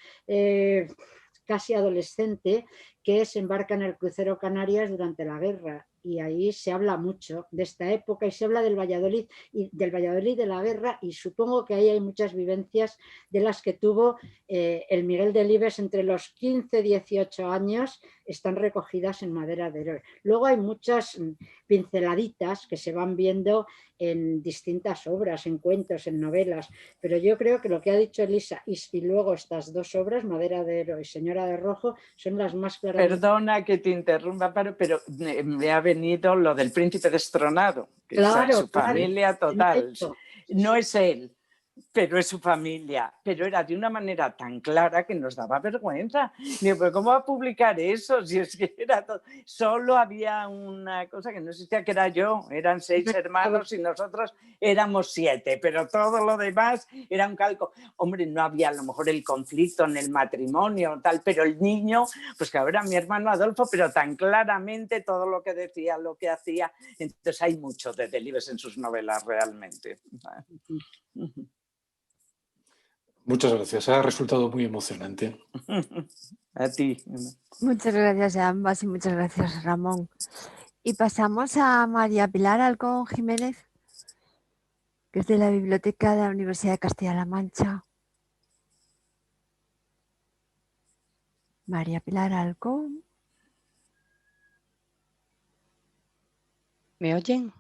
casi adolescente, que se embarca en el crucero Canarias durante la guerra, y ahí se habla mucho de esta época y se habla del Valladolid de la guerra, y supongo que ahí hay muchas vivencias de las que tuvo el Miguel Delibes entre los 15 y 18 años, están recogidas en Madera de héroe. Luego hay muchas pinceladitas que se van viendo en distintas obras, en cuentos, en novelas, pero yo creo que lo que ha dicho Elisa y luego estas dos obras, Madera de héroe y Señora de rojo, son las más claras. Perdona que te interrumpa, pero me ha venido lo del príncipe destronado, que claro, es su familia total. No es él, pero es su familia. Pero era de una manera tan clara que nos daba vergüenza. Digo, ¿pero cómo va a publicar eso? Si es que era todo... Solo había una cosa que no existía, que era yo. Eran 6 hermanos y nosotros éramos 7, pero todo lo demás era un calco. Hombre, no había a lo mejor el conflicto en el matrimonio, tal, pero el niño, pues que ahora mi hermano Adolfo, pero tan claramente todo lo que decía, lo que hacía. Entonces hay mucho de Delibes en sus novelas realmente. Muchas gracias, ha resultado muy emocionante. A ti. Muchas gracias a ambas y muchas gracias, Ramón. Y pasamos a María Pilar Alcón Jiménez, que es de la Biblioteca de la Universidad de Castilla-La Mancha. María Pilar Alcón. ¿Me oyen?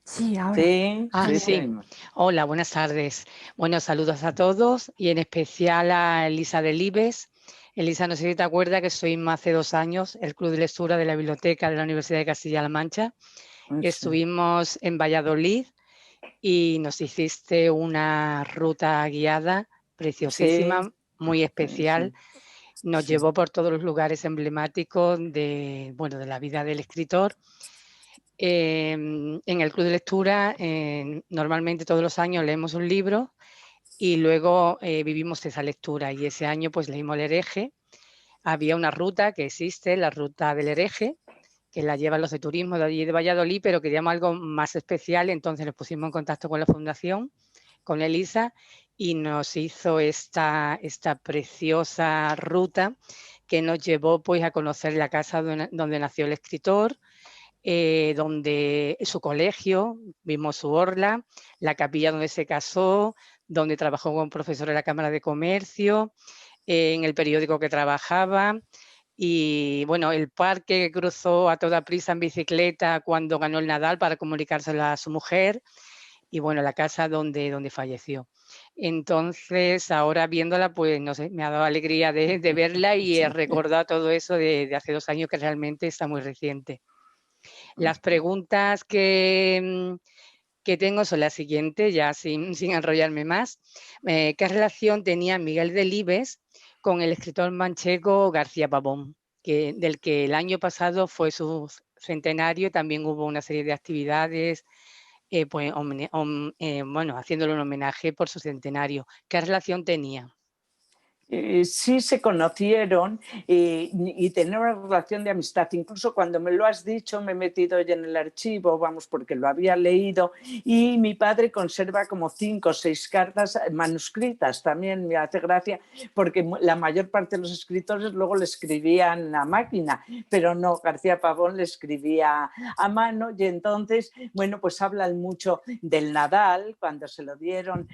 Sí, ahora. Sí, sí. Hola, buenas tardes. Bueno, saludos a todos y en especial a Elisa Delibes. Elisa, no sé si te acuerdas que estuvimos hace 2 años el Club de Lectura de la Biblioteca de la Universidad de Castilla-La Mancha. Sí. Estuvimos en Valladolid y nos hiciste una ruta guiada preciosísima, sí, muy especial. Sí. Nos llevó por todos los lugares emblemáticos de la vida del escritor. En el Club de Lectura normalmente todos los años leemos un libro y luego vivimos esa lectura, y ese año pues leímos El hereje. Había una ruta que existe, la ruta del hereje, que la llevan los de turismo de allí de Valladolid, pero queríamos algo más especial, entonces nos pusimos en contacto con la fundación, con Elisa, y nos hizo esta preciosa ruta que nos llevó pues a conocer la casa donde nació el escritor, donde su colegio, vimos su orla, la capilla donde se casó, donde trabajó como profesor en la Cámara de Comercio, en el periódico que trabajaba, y bueno, el parque que cruzó a toda prisa en bicicleta cuando ganó el Nadal para comunicárselo a su mujer, y bueno, la casa donde falleció. Entonces, ahora viéndola, pues no sé, me ha dado alegría de verla y he recordado todo eso de hace 2 años, que realmente está muy reciente. Las preguntas que tengo son las siguientes, ya sin enrollarme más. ¿Qué relación tenía Miguel Delibes con el escritor manchego García Pavón, del que el año pasado fue su centenario? También hubo una serie de actividades haciéndole un homenaje por su centenario. ¿Qué relación tenía? Sí se conocieron y tenían una relación de amistad. Incluso cuando me lo has dicho me he metido ya en el archivo, porque lo había leído, y mi padre conserva como 5 o 6 cartas manuscritas. También me hace gracia porque la mayor parte de los escritores luego le escribían a máquina, pero no, García Pavón le escribía a mano, y entonces, bueno, pues hablan mucho del Nadal, cuando se lo dieron,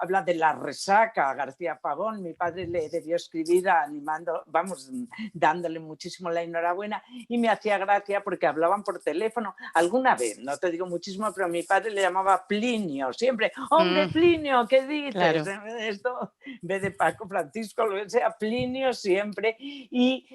habla de la resaca a García Pavón. Mi padre le debió escribir animando, dándole muchísimo la enhorabuena, y me hacía gracia porque hablaban por teléfono alguna vez, no te digo muchísimo, pero mi padre le llamaba Plinio, siempre, hombre, Plinio, ¿qué dices? Claro. Esto, en vez de Paco, Francisco, lo que sea, Plinio siempre. Y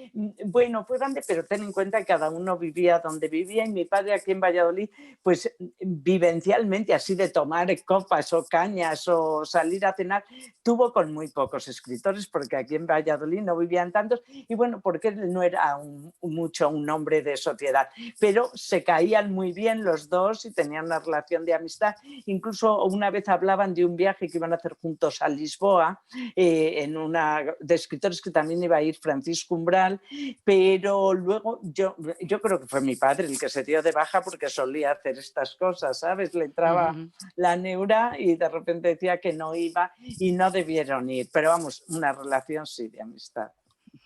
bueno, fue grande, pero ten en cuenta que cada uno vivía donde vivía, y mi padre aquí en Valladolid, pues vivencialmente, así de tomar copas o cañas o salir a cenar, tuvo con muy pocos escritores. escritores, porque aquí en Valladolid no vivían tantos, y bueno, porque él no era mucho un hombre de sociedad, pero se caían muy bien los dos y tenían una relación de amistad. Incluso una vez hablaban de un viaje que iban a hacer juntos a Lisboa, en una de escritores que también iba a ir Francisco Umbral, pero luego yo creo que fue mi padre el que se dio de baja porque solía hacer estas cosas, ¿sabes? Le entraba la neura y de repente decía que no iba y no debieron ir, pero vamos, una relación sí de amistad.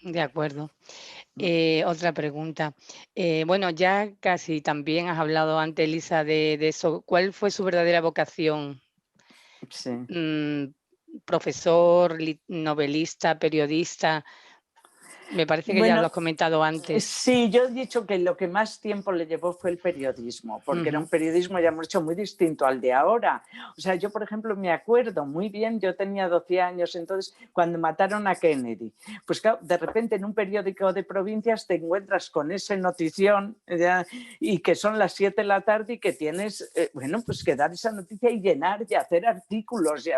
De acuerdo. Otra pregunta. Bueno, ya casi también has hablado antes, Elisa, de eso. ¿Cuál fue su verdadera vocación? Sí. Profesor, novelista, periodista. Me parece que ya lo has comentado antes. Sí, yo he dicho que lo que más tiempo le llevó fue el periodismo, porque era un periodismo, ya hemos dicho, muy distinto al de ahora. O sea, yo, por ejemplo, me acuerdo muy bien, yo tenía 12 años, entonces, cuando mataron a Kennedy, pues claro, de repente en un periódico de provincias te encuentras con esa notición y que son las 7 de la tarde y que tienes, bueno, pues que dar esa noticia y llenar y hacer artículos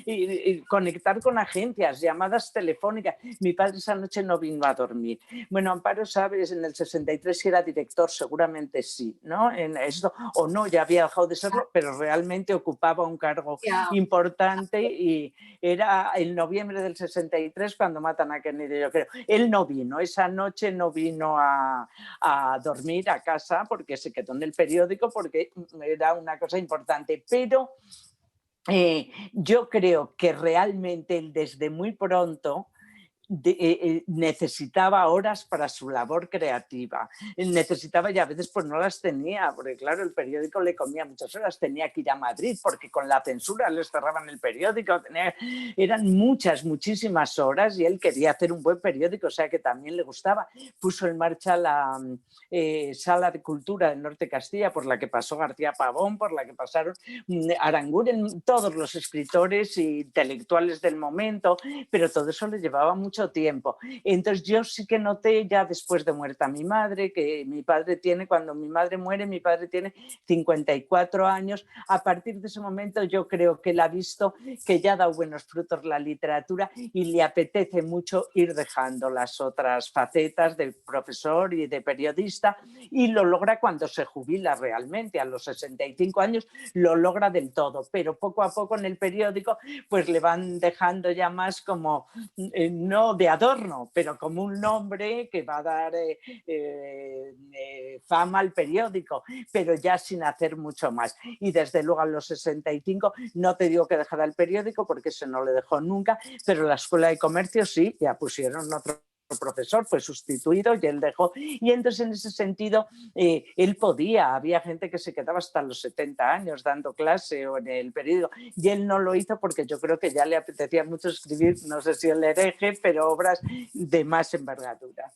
y conectar con agencias, llamadas telefónicas. Mi padre esa noche no vino a dormir. Bueno, Amparo, sabes, en el 63 si era director, seguramente sí, ¿no? En esto, o no, ya había dejado de serlo, pero realmente ocupaba un cargo importante y era en noviembre del 63 cuando matan a Kennedy, yo creo. Él no vino, esa noche no vino a dormir a casa porque se quedó en el periódico porque era una cosa importante, pero yo creo que realmente él desde muy pronto necesitaba horas para su labor creativa, necesitaba y a veces pues no las tenía, porque claro, el periódico le comía muchas horas, tenía que ir a Madrid porque con la censura les cerraban el periódico, eran muchísimas horas y él quería hacer un buen periódico, o sea que también le gustaba. Puso en marcha la Sala de Cultura del Norte de Castilla, por la que pasó García Pavón, por la que pasaron Aranguren, todos los escritores e intelectuales del momento, pero todo eso le llevaba mucho tiempo. Entonces yo sí que noté ya después de muerta mi madre, que mi padre tiene, cuando mi madre muere, mi padre tiene 54 años. A partir de ese momento yo creo que él ha visto que ya ha dado buenos frutos la literatura y le apetece mucho ir dejando las otras facetas de profesor y de periodista, y lo logra cuando se jubila realmente, a los 65 años lo logra del todo, pero poco a poco en el periódico pues le van dejando ya más como no de adorno, pero como un nombre que va a dar fama al periódico, pero ya sin hacer mucho más. Y desde luego a los 65, no te digo que dejara el periódico porque eso no le dejó nunca, pero la Escuela de Comercio sí, ya pusieron otro profesor, fue sustituido y él dejó. Y entonces en ese sentido él podía, había gente que se quedaba hasta los 70 años dando clase o en el periódico, y él no lo hizo porque yo creo que ya le apetecía mucho escribir, no sé si El hereje, pero obras de más envergadura.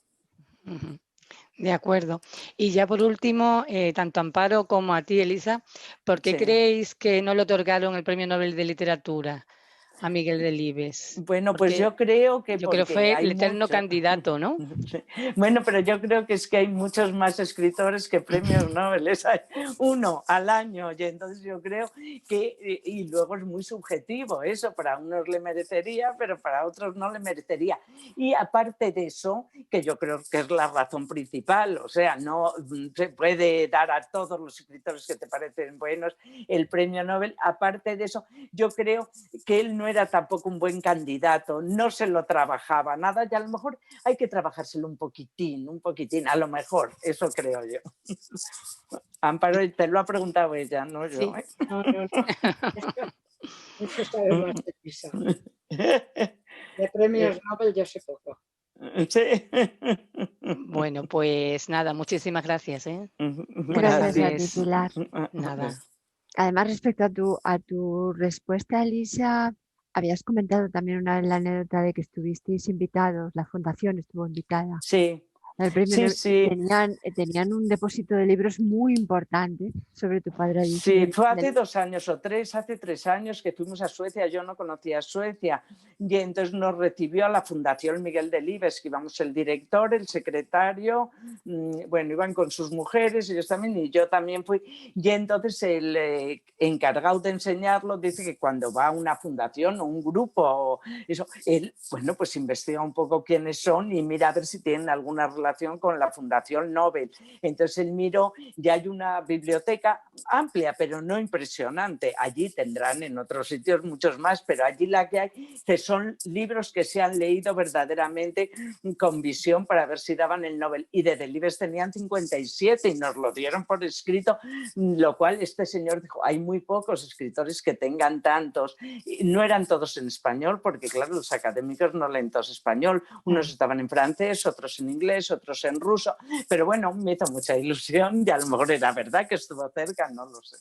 De acuerdo. Y ya por último, tanto a Amparo como a ti, Elisa, ¿por qué creéis que no le otorgaron el Premio Nobel de Literatura a Miguel Delibes? Bueno, pues yo creo que fue el eterno candidato, ¿no? Bueno, pero yo creo que es que hay muchos más escritores que premios Nobel, hay uno al año, y entonces yo creo que, y luego es muy subjetivo eso, para unos le merecería, pero para otros no le merecería. Y aparte de eso, que yo creo que es la razón principal, o sea, no se puede dar a todos los escritores que te parecen buenos el premio Nobel. Aparte de eso, yo creo que él no era tampoco un buen candidato, no se lo trabajaba nada, y a lo mejor hay que trabajárselo un poquitín, a lo mejor, eso creo yo. Amparo, te lo ha preguntado ella, no yo. Sí. No. Eso sabe más de Elisa. De premios Nobel yo sé poco. Sí. Bueno, pues nada, muchísimas gracias. Gracias a ti, Pilar. Nada. Además, respecto a tu respuesta, Elisa, habías comentado también una vez la anécdota de que estuvisteis invitados, la fundación estuvo invitada. Sí. El premio Sí, Nobel. sí. Tenían un depósito de libros muy importante sobre tu padre allí. Sí, fue hace 2 años o 3, hace 3 años que fuimos a Suecia, yo no conocía Suecia, y entonces nos recibió a la Fundación Miguel Delibes, que íbamos el director, el secretario, bueno, iban con sus mujeres, ellos también, y yo también fui, y entonces el encargado de enseñarlo dice que cuando va a una fundación o un grupo, o eso, él, bueno, pues investiga un poco quiénes son y mira a ver si tienen alguna relación con la Fundación Nobel. Entonces él miró, ya hay una biblioteca amplia, pero no impresionante. Allí tendrán en otros sitios muchos más, pero allí la que hay que son libros que se han leído verdaderamente con visión para ver si daban el Nobel. Y de Delibes tenían 57 y nos lo dieron por escrito, lo cual este señor dijo, hay muy pocos escritores que tengan tantos. No eran todos en español, porque claro, los académicos no leen todos español. Unos estaban en francés, otros en inglés, otros en ruso. Pero bueno, me hizo mucha ilusión y a lo mejor era verdad que estuvo cerca, no lo sé.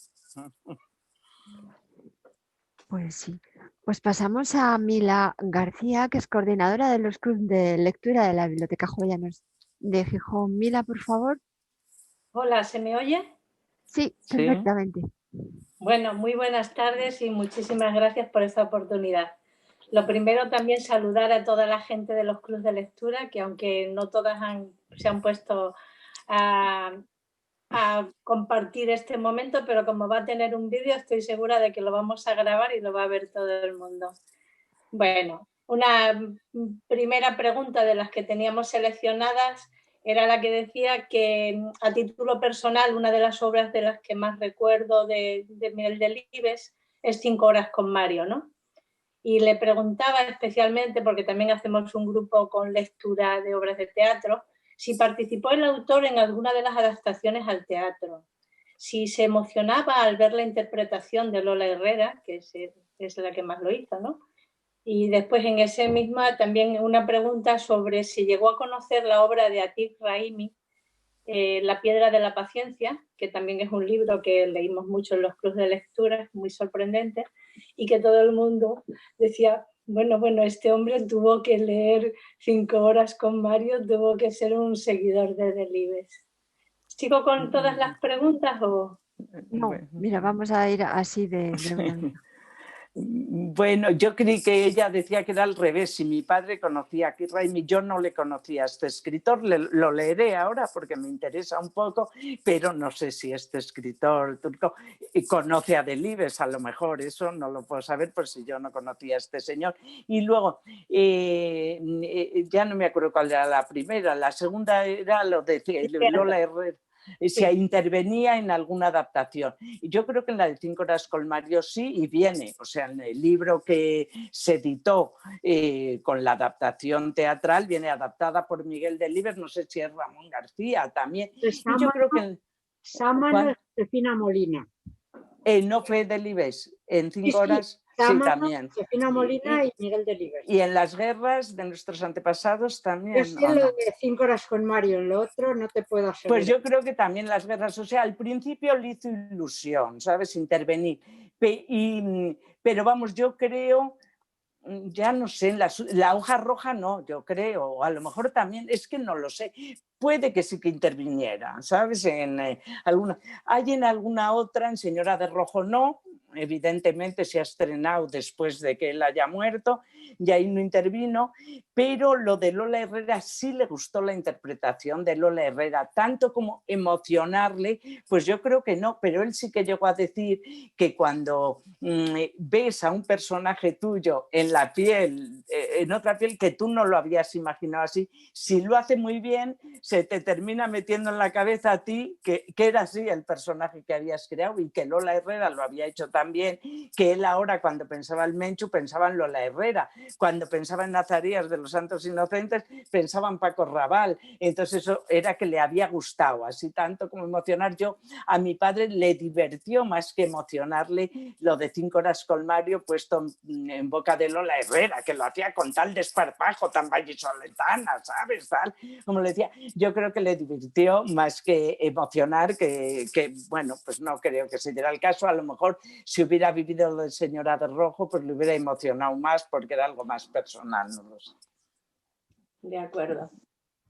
Pues sí. Pues pasamos a Mila García, que es coordinadora de los clubes de lectura de la Biblioteca Jovellanos de Gijón. Mila, por favor. Hola, ¿se me oye? Sí, perfectamente. Bueno, muy buenas tardes y muchísimas gracias por esta oportunidad. Lo primero, también saludar a toda la gente de los clubes de lectura, que aunque no todas se han puesto a compartir este momento, pero como va a tener un vídeo, estoy segura de que lo vamos a grabar y lo va a ver todo el mundo. Bueno, una primera pregunta de las que teníamos seleccionadas era la que decía que, a título personal, una de las obras de las que más recuerdo de Miguel Delibes es 5 horas con Mario, ¿no? Y le preguntaba especialmente, porque también hacemos un grupo con lectura de obras de teatro, si participó el autor en alguna de las adaptaciones al teatro, si se emocionaba al ver la interpretación de Lola Herrera, que es la que más lo hizo, ¿no? Y después en ese misma también una pregunta sobre si llegó a conocer la obra de Atif Rahimi, La piedra de la paciencia, que también es un libro que leímos mucho en los clubes de lectura, muy sorprendente, y que todo el mundo decía, bueno, este hombre tuvo que leer 5 horas con Mario, tuvo que ser un seguidor de Delibes. ¿Sigo con todas las preguntas o...? No, mira, vamos a ir así de una vez. Bueno, yo creí que ella decía que era al revés. Si mi padre conocía a Atif Rahimi, yo no le conocía a este escritor. Lo leeré ahora porque me interesa un poco, pero no sé si este escritor turco conoce a Delibes, a lo mejor. Eso no lo puedo saber por si yo no conocía a este señor. Y luego, ya no me acuerdo cuál era la primera. La segunda era lo de Lola Herrera. Si intervenía en alguna adaptación. Y yo creo que en la de 5 horas con Mario sí, y viene, o sea, en el libro que se editó con la adaptación teatral, viene adaptada por Miguel Delibes, no sé si es Ramón García también. Y yo creo que... Sámano es Josefina Molina. No fue Delibes, en 5 horas... Sámano, sí, también. Josefina Molina y Miguel Delibes. Y en las guerras de nuestros antepasados también. Yo sé lo de 5 horas con Mario, en lo otro no te puedo asegurar. Pues yo creo que también las guerras, o sea, al principio le hizo ilusión, ¿sabes? Intervenir. Pero vamos, yo creo, ya no sé, la hoja roja no, yo creo, o a lo mejor también, es que no lo sé. Puede que sí que interviniera, ¿sabes? Hay en alguna otra, en Señora de Rojo no, evidentemente se ha estrenado después de que él haya muerto y ahí no intervino, pero lo de Lola Herrera sí le gustó la interpretación de Lola Herrera, tanto como emocionarle, pues yo creo que no, pero él sí que llegó a decir que cuando ves a un personaje tuyo en la piel, en otra piel que tú no lo habías imaginado así, si lo hace muy bien, se te termina metiendo en la cabeza a ti que era así el personaje que habías creado y que Lola Herrera lo había hecho también, que él ahora cuando pensaba en Menchu pensaba en Lola Herrera, cuando pensaba en Nazarías de los Santos Inocentes pensaba en Paco Raval, entonces eso era que le había gustado, así tanto como emocionar. Yo a mi padre le divirtió más que emocionarle lo de 5 horas con Mario puesto en boca de Lola Herrera, que lo hacía con tal desparpajo, tan vallisoletana, ¿sabes? Tal, como le decía, yo creo que le divirtió más que emocionar, que bueno, pues no creo que se diera el caso. A lo mejor si hubiera vivido lo de Señora de Rojo, pues le hubiera emocionado más porque era algo más personal, no lo sé. De acuerdo.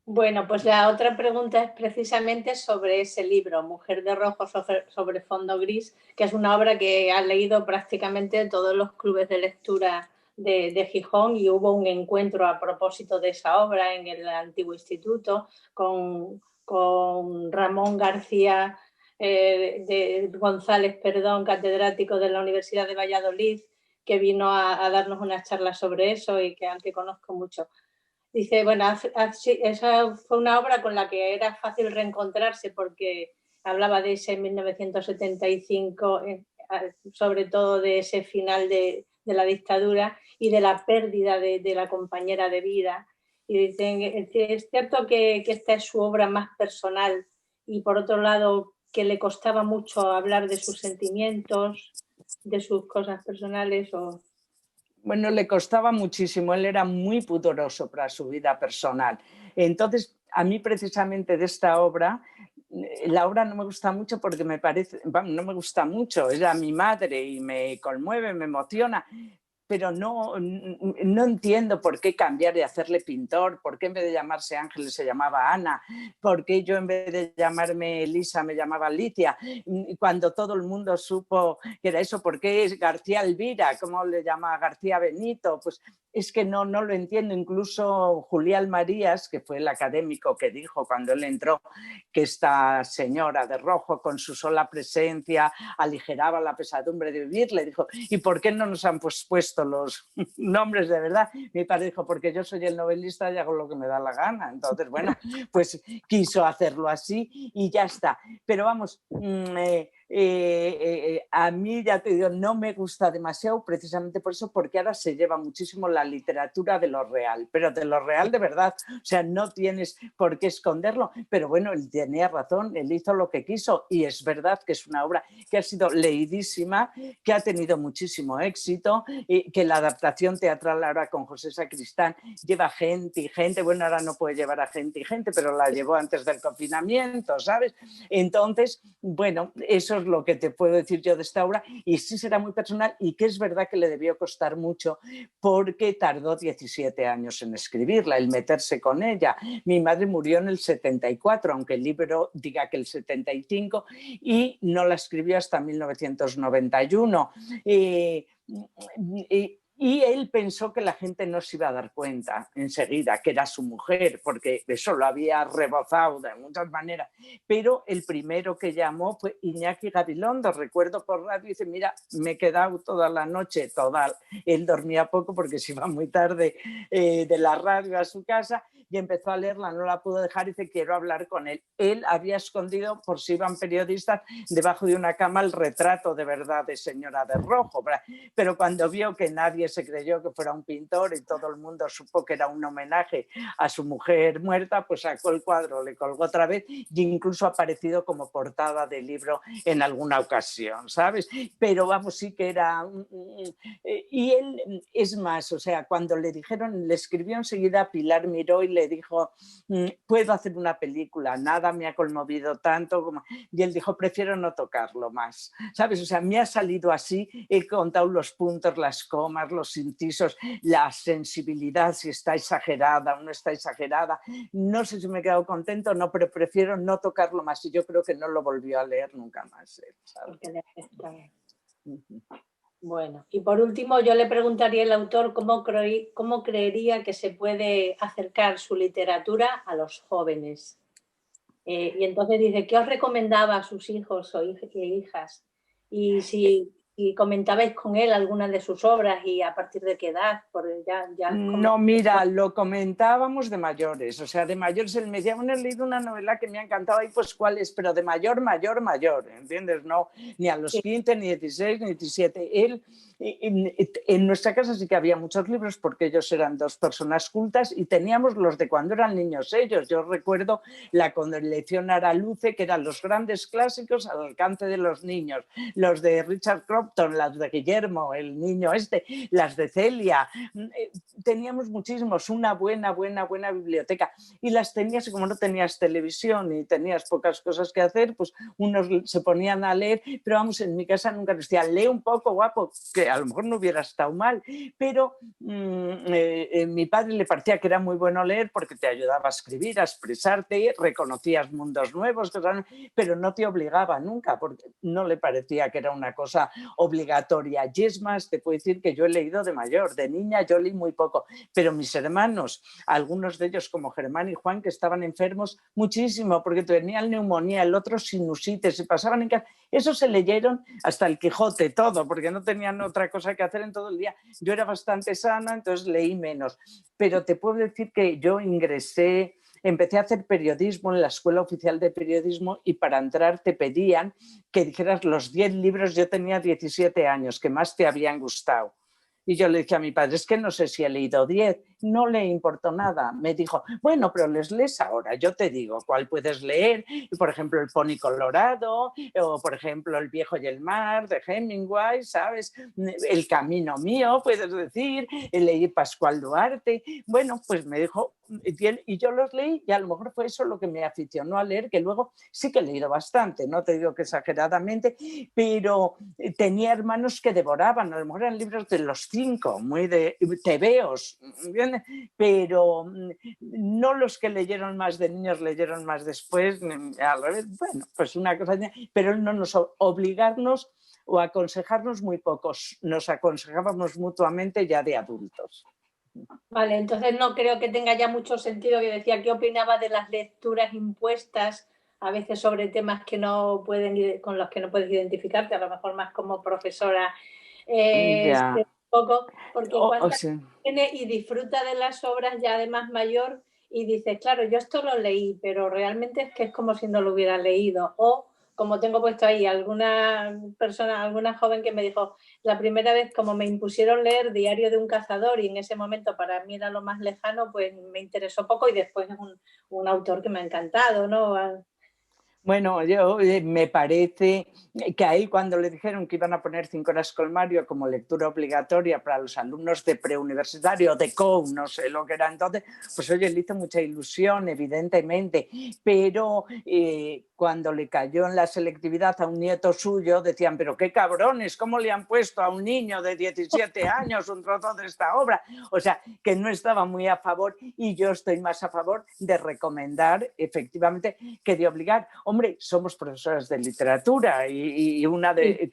Bueno, pues la otra pregunta es precisamente sobre ese libro, Mujer de rojo sobre fondo gris, que es una obra que han leído prácticamente todos los clubes de lectura de Gijón, y hubo un encuentro a propósito de esa obra en el antiguo instituto con Ramón García González, catedrático de la Universidad de Valladolid, que vino a darnos unas charlas sobre eso y que aunque conozco mucho. Dice, bueno, esa fue una obra con la que era fácil reencontrarse porque hablaba de ese 1975, sobre todo de ese final de la dictadura y de la pérdida de la compañera de vida. Y dicen, es cierto que esta es su obra más personal y por otro lado que le costaba mucho hablar de sus sentimientos, de sus cosas personales o... Bueno, le costaba muchísimo, él era muy pudoroso para su vida personal. Entonces, a mí precisamente de esta obra, la obra no me gusta mucho porque me parece, no me gusta mucho, era mi madre y me conmueve, me emociona, pero no entiendo por qué cambiar de hacerle pintor, por qué en vez de llamarse Ángeles se llamaba Ana, por qué yo en vez de llamarme Elisa me llamaba Alicia, cuando todo el mundo supo que era eso, por qué es García Elvira, cómo le llama García Benito, pues es que no lo entiendo. Incluso Julián Marías, que fue el académico que dijo cuando él entró que esta señora de rojo con su sola presencia aligeraba la pesadumbre de vivir, le dijo, ¿y por qué no nos han puesto los nombres de verdad? Mi padre dijo, porque yo soy el novelista y hago lo que me da la gana. Entonces, bueno, pues quiso hacerlo así y ya está. Pero vamos, a mí, ya te digo, no me gusta demasiado precisamente por eso, porque ahora se lleva muchísimo la literatura de lo real, pero de lo real de verdad. O sea, no tienes por qué esconderlo, pero bueno, él tenía razón, él hizo lo que quiso y es verdad que es una obra que ha sido leidísima, que ha tenido muchísimo éxito, y que la adaptación teatral ahora con José Sacristán lleva gente y gente, bueno, ahora no puede llevar a gente y gente, pero la llevó antes del confinamiento, ¿sabes? Entonces, bueno, eso es lo que te puedo decir yo de esta obra, y sí será muy personal y que es verdad que le debió costar mucho porque tardó 17 años en escribirla, el meterse con ella. Mi madre murió en el 74, aunque el libro diga que el 75, y no la escribió hasta 1991. Y él pensó que la gente no se iba a dar cuenta enseguida que era su mujer, porque eso lo había rebozado de muchas maneras. Pero el primero que llamó fue Iñaki Gabilondo, recuerdo por radio, y dice, mira, me he quedado toda la noche, él dormía poco porque se iba muy tarde de la radio a su casa, y empezó a leerla, no la pudo dejar y dice, quiero hablar con él. Él había escondido, por si iban periodistas, debajo de una cama el retrato de verdad de Señora de Rojo, pero cuando vio que nadie se creyó que fuera un pintor y todo el mundo supo que era un homenaje a su mujer muerta, pues sacó el cuadro, le colgó otra vez y incluso ha aparecido como portada del libro en alguna ocasión, ¿sabes? Pero vamos, sí que era... Y él, es más, o sea, cuando le dijeron, le escribió enseguida a Pilar Miró y le dijo, puedo hacer una película, nada me ha conmovido tanto como... Y él dijo, prefiero no tocarlo más, ¿sabes? O sea, me ha salido así, he contado los puntos, las comas, los incisos, la sensibilidad, si está exagerada o no está exagerada. No sé si me he quedado contento o no, pero prefiero no tocarlo más, y yo creo que no lo volvió a leer nunca más, ¿sabes? Bueno, y por último yo le preguntaría al autor cómo creería que se puede acercar su literatura a los jóvenes. Y entonces dice, ¿qué os recomendaba a sus hijos o hijas? Y si comentabais con él algunas de sus obras y a partir de qué edad. No, mira, lo comentábamos de mayores, o sea, de mayores él me decía, bueno, he leído una novela que me ha encantado, y pues ¿cuál es? Pero de mayor, ¿entiendes? No, ni a los 15, ni 16, ni 17. Él, en nuestra casa sí que había muchos libros porque ellos eran dos personas cultas y teníamos los de cuando eran niños ellos. Yo recuerdo la colección Araluce, que eran los grandes clásicos al alcance de los niños, los de Richard Crawford, Crompton, las de Guillermo, el niño este, las de Celia. Teníamos muchísimos, una buena biblioteca. Y las tenías, y como no tenías televisión y tenías pocas cosas que hacer, pues unos se ponían a leer, pero vamos, en mi casa nunca nos decían, lee un poco, guapo, que a lo mejor no hubiera estado mal, pero mi padre le parecía que era muy bueno leer porque te ayudaba a escribir, a expresarte, reconocías mundos nuevos, cosas, pero no te obligaba nunca, porque no le parecía que era una cosa obligatoria. Y es más, te puedo decir que yo he leído de mayor, de niña yo leí muy poco, pero mis hermanos, algunos de ellos como Germán y Juan, que estaban enfermos muchísimo porque tenían neumonía, el otro sinusitis, se pasaban en casa, eso se leyeron hasta el Quijote, todo, porque no tenían otra cosa que hacer en todo el día. Yo era bastante sana, entonces leí menos, pero te puedo decir que yo empecé a hacer periodismo en la Escuela Oficial de Periodismo y para entrar te pedían que dijeras los 10 libros, yo tenía 17 años, que más te habían gustado. Y yo le dije a mi padre, es que no sé si he leído 10, no le importó nada. Me dijo, bueno, pero les lees ahora, yo te digo cuál puedes leer. Por ejemplo, El Pony Colorado, o por ejemplo, El Viejo y el Mar, de Hemingway, ¿sabes? El Camino Mío, puedes decir, leí Pascual Duarte. Bueno, pues me dijo, y yo los leí y a lo mejor fue eso lo que me aficionó a leer, que luego sí que he leído bastante, no te digo que exageradamente, pero tenía hermanos que devoraban, a lo mejor eran libros de los 5, muy de tebeos, pero no los que leyeron más de niños, leyeron más después, al revés, bueno, pues una cosa, pero no nos obligarnos o aconsejarnos muy pocos, nos aconsejábamos mutuamente ya de adultos. Vale, entonces no creo que tenga ya mucho sentido que decía qué opinaba de las lecturas impuestas a veces sobre temas que no pueden, con los que no puedes identificarte, a lo mejor más como profesora. Un poco, porque cuánta gente tiene y disfruta de las obras ya de más mayor y dices, claro, yo esto lo leí, pero realmente es que es como si no lo hubiera leído. O como tengo puesto ahí alguna persona, alguna joven que me dijo, la primera vez como me impusieron leer Diario de un cazador y en ese momento para mí era lo más lejano, pues me interesó poco y después es un autor que me ha encantado, ¿no? Bueno, yo me parece que ahí cuando le dijeron que iban a poner 5 horas con Mario como lectura obligatoria para los alumnos de preuniversitario, de COU, no sé lo que era entonces, pues oye, le hizo mucha ilusión, evidentemente, pero cuando le cayó en la selectividad a un nieto suyo, decían, pero qué cabrones, ¿cómo le han puesto a un niño de 17 años un trozo de esta obra? O sea, que no estaba muy a favor y yo estoy más a favor de recomendar, efectivamente, que de obligar. Hombre, somos profesoras de literatura y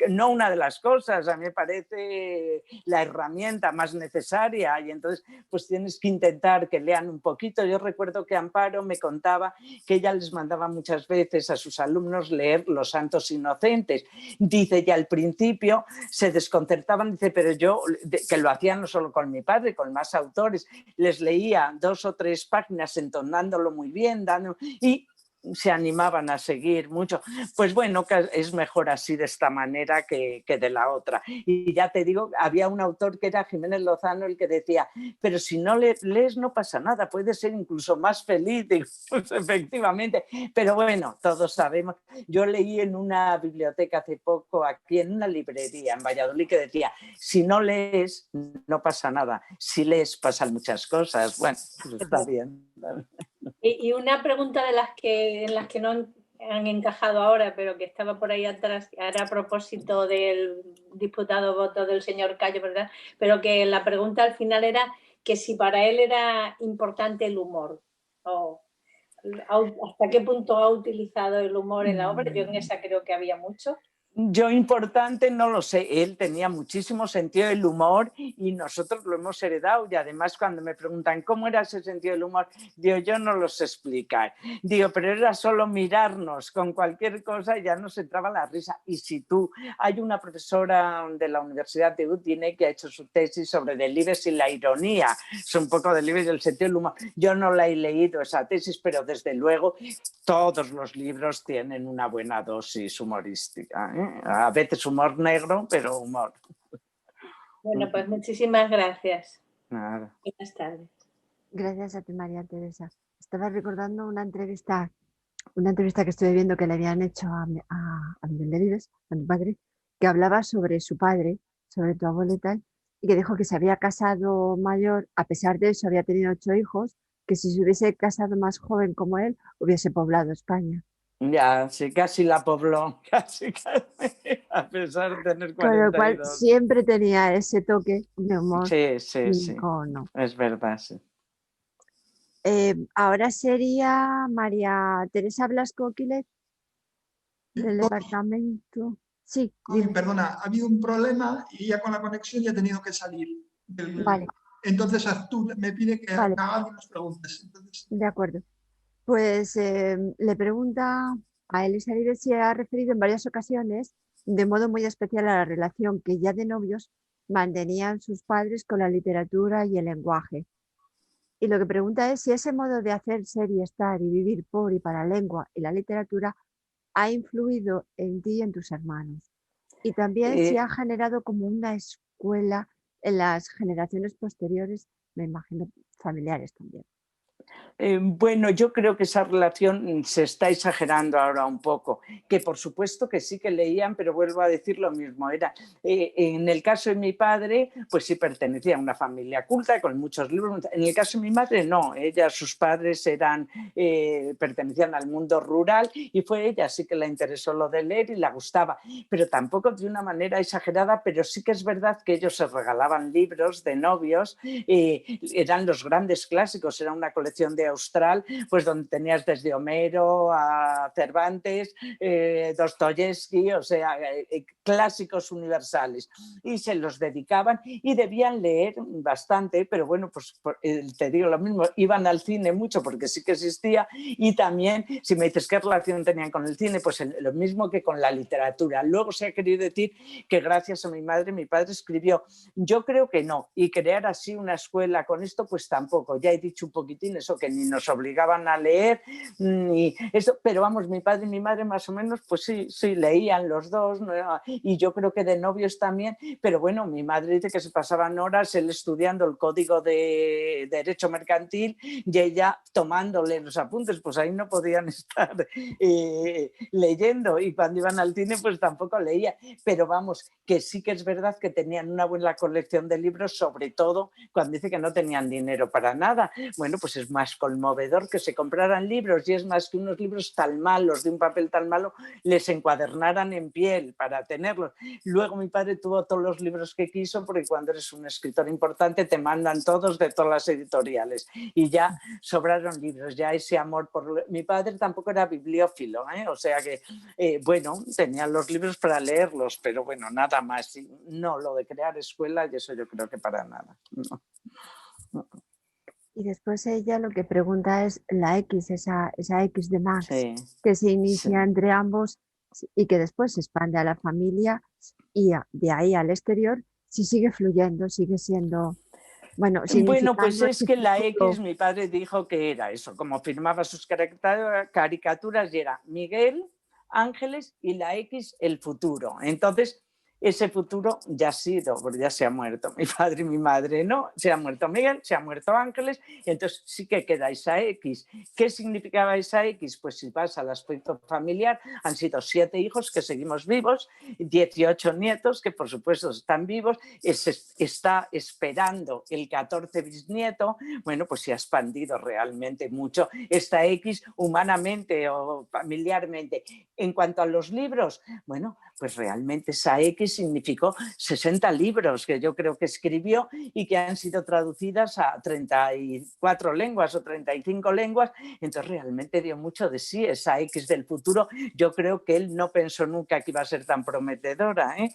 no una de las cosas, a mí me parece la herramienta más necesaria y entonces pues tienes que intentar que lean un poquito. Yo recuerdo que Amparo me contaba que ella les mandaba muchas veces a sus alumnos leer Los Santos Inocentes. Dice, y al principio se desconcertaban, dice, pero yo, que lo hacían no solo con mi padre, con más autores, les leía 2 o 3 páginas entonándolo muy bien, y se animaban a seguir mucho. Pues bueno, que es mejor así de esta manera que de la otra. Y ya te digo, había un autor que era Jiménez Lozano el que decía, pero si no lees no pasa nada, puedes ser incluso más feliz. Digo, pues efectivamente, pero bueno, todos sabemos. Yo leí en una biblioteca hace poco, aquí en una librería en Valladolid, que decía, si no lees no pasa nada, si lees pasan muchas cosas. Bueno, pues está bien. Y una pregunta en las que no han encajado ahora, pero que estaba por ahí atrás, era a propósito del diputado voto del señor Cayo, ¿verdad? Pero que la pregunta al final era que si para él era importante el humor, o hasta qué punto ha utilizado el humor en la obra. Yo en esa creo que había mucho. Yo importante no lo sé, él tenía muchísimo sentido del humor y nosotros lo hemos heredado y además cuando me preguntan cómo era ese sentido del humor, digo, yo no lo sé explicar, digo, pero era solo mirarnos con cualquier cosa y ya nos entraba la risa. Y si hay una profesora de la Universidad de Udine que ha hecho su tesis sobre Delibes y la ironía, es un poco Delibes y el sentido del humor. Yo no la he leído esa tesis, pero desde luego todos los libros tienen una buena dosis humorística, ¿eh? A veces humor negro, pero humor. Bueno, pues muchísimas gracias. Nada. Buenas tardes. Gracias a ti, María Teresa. Estaba recordando una entrevista que estuve viendo que le habían hecho a Miguel Delibes, a mi padre, que hablaba sobre su padre, sobre tu abuelo y tal, y que dijo que se había casado mayor, a pesar de eso había tenido 8 hijos, que si se hubiese casado más joven como él, hubiese poblado España. Ya, sí, casi la pobló, casi, a pesar de tener Con lo cual 42. siempre tenía ese toque de humor. Sí, sí, sí, No. es verdad, sí. Ahora sería María Teresa Blasco Quilet, del departamento. Sí, Ay, dime. perdona, ha habido un problema y ya con la conexión ya he tenido que salir. Vale. Entonces tú me pide que Vale. haga algunas preguntas. Entonces, De acuerdo. Pues le pregunta a Elisa Libes si ha referido en varias ocasiones, de modo muy especial, a la relación que ya de novios mantenían sus padres con la literatura y el lenguaje. Y lo que pregunta es si ese modo de hacer, ser y estar y vivir por y para la lengua y la literatura ha influido en ti y en tus hermanos. Y también si ha generado como una escuela en las generaciones posteriores, me imagino familiares también. Bueno, yo creo que esa relación se está exagerando ahora un poco, que por supuesto que sí que leían, pero vuelvo a decir lo mismo, era en el caso de mi padre, pues sí pertenecía a una familia culta con muchos libros, en el caso de mi madre no, sus padres pertenecían al mundo rural y fue ella sí que le interesó lo de leer y le gustaba, pero tampoco de una manera exagerada, pero sí que es verdad que ellos se regalaban libros de novios, eran los grandes clásicos, era una colección de Austral, pues donde tenías desde Homero a Cervantes, Dostoyevsky, o sea, clásicos universales, y se los dedicaban y debían leer bastante, pero bueno, pues te digo lo mismo, iban al cine mucho porque sí que existía, y también, si me dices qué relación tenían con el cine, pues lo mismo que con la literatura. Luego se ha querido decir que gracias a mi padre escribió, yo creo que no, y crear así una escuela con esto, pues tampoco, ya he dicho un poquitín eso, que ni nos obligaban a leer, ni eso, pero vamos, mi padre y mi madre más o menos, pues sí leían los dos, ¿no? Y yo creo que de novios también, pero bueno, mi madre dice que se pasaban horas él estudiando el Código de Derecho Mercantil y ella tomándole los apuntes, pues ahí no podían estar leyendo, y cuando iban al cine pues tampoco leía, pero vamos, que sí que es verdad que tenían una buena colección de libros, sobre todo cuando dice que no tenían dinero para nada. Bueno, pues es más conmovedor que se compraran libros, y es más que unos libros tan malos, de un papel tan malo, les encuadernaran en piel para tenerlos. Luego mi padre tuvo todos los libros que quiso, porque cuando eres un escritor importante te mandan todos de todas las editoriales, y ya sobraron libros, ya ese amor por... Mi padre tampoco era bibliófilo, o sea que, bueno, tenía los libros para leerlos, pero bueno, nada más. No, lo de crear escuela, y eso yo creo que para nada. No. Y después ella lo que pregunta es la X, esa X de Max, sí, que se inicia entre ambos y que después se expande a la familia y de ahí al exterior, si sigue fluyendo, sigue siendo, bueno, Bueno, pues es su que la futuro. X, mi padre dijo que era eso, como firmaba sus caricaturas, y era Miguel, Ángeles, y la X, el futuro. Entonces, ese futuro ya ha sido, porque ya se ha muerto mi padre y mi madre, ¿no? Se ha muerto Miguel, se ha muerto Ángeles, y entonces sí que queda esa X. ¿Qué significaba esa X? Pues si vas al aspecto familiar, han sido 7 hijos que seguimos vivos, 18 nietos que por supuesto están vivos, está esperando el 14 bisnieto. Bueno, pues se ha expandido realmente mucho esta X humanamente o familiarmente. En cuanto a los libros, bueno, pues realmente esa X significó 60 libros que yo creo que escribió y que han sido traducidas a 34 lenguas o 35 lenguas. Entonces realmente dio mucho de sí esa X del futuro. Yo creo que él no pensó nunca que iba a ser tan prometedora, ¿eh?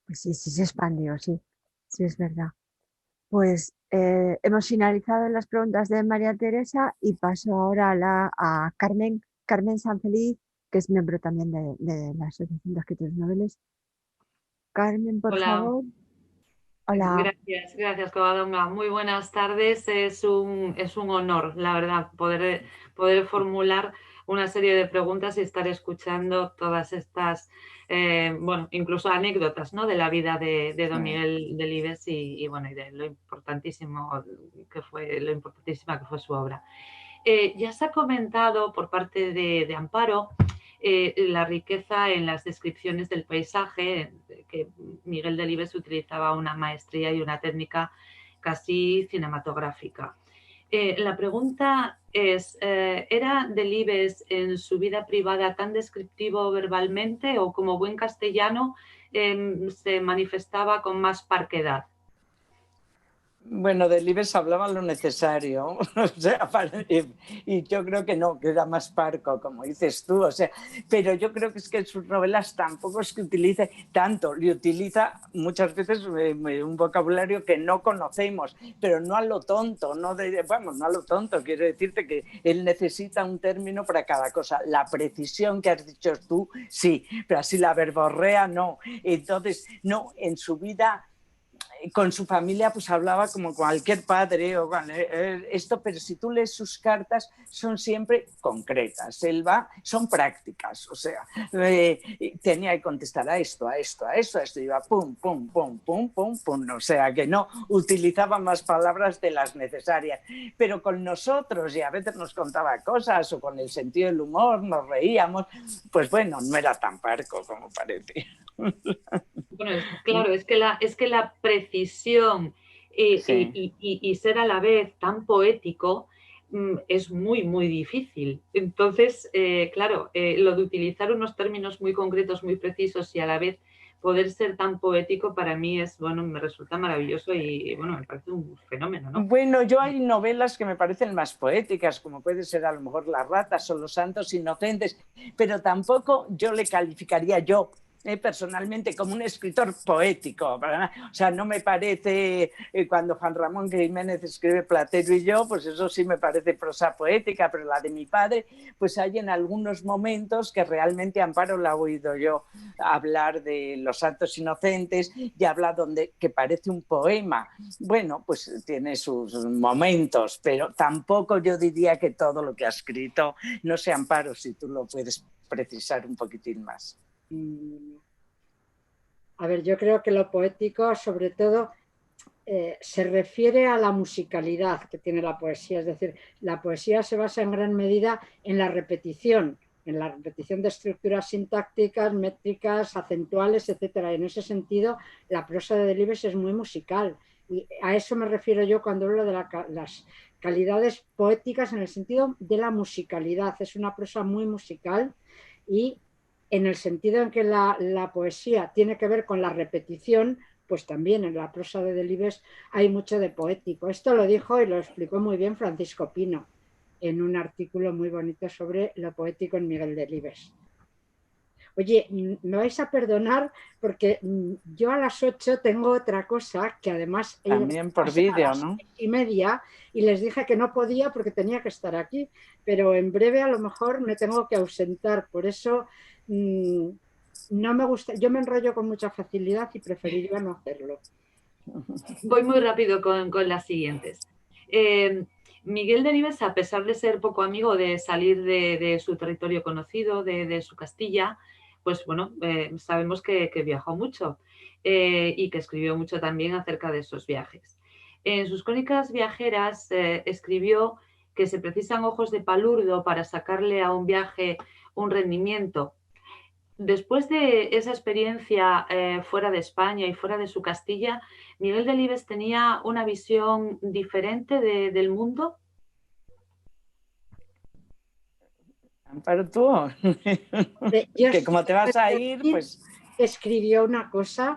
Pues sí, se expandió, sí es verdad. Pues hemos finalizado las preguntas de María Teresa y paso ahora a Carmen Sanfeliz, que es miembro también de la Asociación de Escritores Noveles. Carmen, por favor. Hola. Gracias, Covadonga. Muy buenas tardes. Es un honor, la verdad, poder formular una serie de preguntas y estar escuchando todas estas, bueno, incluso anécdotas, ¿no?, de la vida de don Miguel Delibes y bueno, y de lo importantísima que fue su obra. Ya se ha comentado por parte de Amparo la riqueza en las descripciones del paisaje, que Miguel Delibes utilizaba una maestría y una técnica casi cinematográfica. La pregunta es, ¿era Delibes en su vida privada tan descriptivo verbalmente o como buen castellano se manifestaba con más parquedad? Bueno, Delibes hablaba lo necesario, o sea, y yo creo que no, que era más parco, como dices tú, o sea, pero yo creo que es que en sus novelas tampoco es que utilice tanto, le utiliza muchas veces un vocabulario que no conocemos, pero no a lo tonto, no a lo tonto, quiero decirte que él necesita un término para cada cosa, la precisión que has dicho tú, sí, pero así la verborrea no, entonces, no, en su vida con su familia pues hablaba como cualquier padre o esto, pero si tú lees sus cartas son siempre concretas, son prácticas, o sea, tenía que contestar a esto, iba pum, pum, pum, pum, pum, pum, o sea que no utilizaba más palabras de las necesarias, pero con nosotros, y a veces nos contaba cosas o con el sentido del humor nos reíamos, pues bueno, no era tan parco como parece. Bueno, claro, es que la precisión y ser a la vez tan poético es muy, muy difícil. Entonces, claro, lo de utilizar unos términos muy concretos, muy precisos y a la vez poder ser tan poético para mí es, bueno, me resulta maravilloso y, bueno, me parece un fenómeno, ¿no? Bueno, yo hay novelas que me parecen más poéticas, como puede ser a lo mejor Las ratas o Los santos inocentes, pero tampoco yo le calificaría personalmente como un escritor poético, ¿verdad? O sea, no me parece cuando Juan Ramón Jiménez escribe Platero y yo, pues eso sí me parece prosa poética, pero la de mi padre, pues hay en algunos momentos que realmente Amparo la he oído yo hablar de Los santos inocentes y habla que parece un poema. Bueno, pues tiene sus momentos, pero tampoco yo diría que todo lo que ha escrito, no sé, Amparo, si tú lo puedes precisar un poquitín más. A ver, yo creo que lo poético, sobre todo, se refiere a la musicalidad que tiene la poesía. Es decir, la poesía se basa en gran medida en la repetición de estructuras sintácticas, métricas, acentuales, etcétera. En ese sentido, la prosa de Delibes es muy musical. Y a eso me refiero yo cuando hablo de las calidades poéticas en el sentido de la musicalidad. Es una prosa muy musical y en el sentido en que la poesía tiene que ver con la repetición, pues también en la prosa de Delibes hay mucho de poético. Esto lo dijo y lo explicó muy bien Francisco Pino en un artículo muy bonito sobre lo poético en Miguel Delibes. Oye, me vais a perdonar porque yo a las 8 tengo otra cosa que además también por vídeo, ¿no? 6:30 y les dije que no podía porque tenía que estar aquí, pero en breve a lo mejor me tengo que ausentar, por eso no me gusta, yo me enrollo con mucha facilidad y preferiría no hacerlo. Voy muy rápido con las siguientes. Miguel Delibes, a pesar de ser poco amigo de salir de su territorio conocido, de su Castilla, pues bueno, sabemos que viajó mucho y que escribió mucho también acerca de esos viajes. En sus crónicas viajeras escribió que se precisan ojos de palurdo para sacarle a un viaje un rendimiento. Después de esa experiencia fuera de España y fuera de su Castilla, ¿Miguel Delibes tenía una visión diferente del mundo? Pero tú, que como te vas a ir, pues... Escribió una cosa,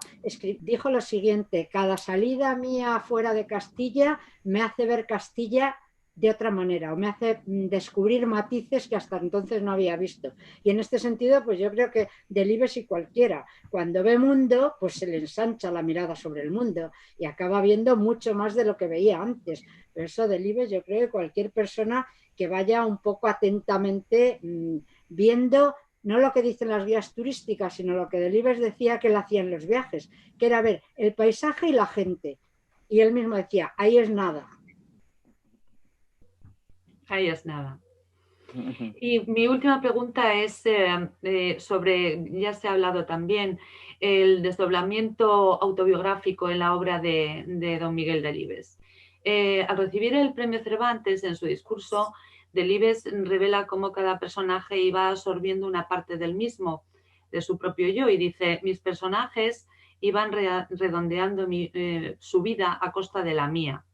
dijo lo siguiente: cada salida mía fuera de Castilla me hace ver Castilla de otra manera o me hace descubrir matices que hasta entonces no había visto. Y en este sentido, pues yo creo que Delibes y cualquiera, cuando ve mundo, pues se le ensancha la mirada sobre el mundo y acaba viendo mucho más de lo que veía antes. Pero eso Delibes, yo creo que cualquier persona que vaya un poco atentamente viendo no lo que dicen las guías turísticas, sino lo que Delibes decía que él hacía en los viajes, que era ver el paisaje y la gente. Y él mismo decía, ahí es nada. Ahí es nada. Y mi última pregunta es sobre, ya se ha hablado también, el desdoblamiento autobiográfico en la obra de don Miguel Delibes. Al recibir el premio Cervantes, en su discurso, Delibes revela cómo cada personaje iba absorbiendo una parte del mismo, de su propio yo, y dice, mis personajes iban redondeando su vida a costa de la mía.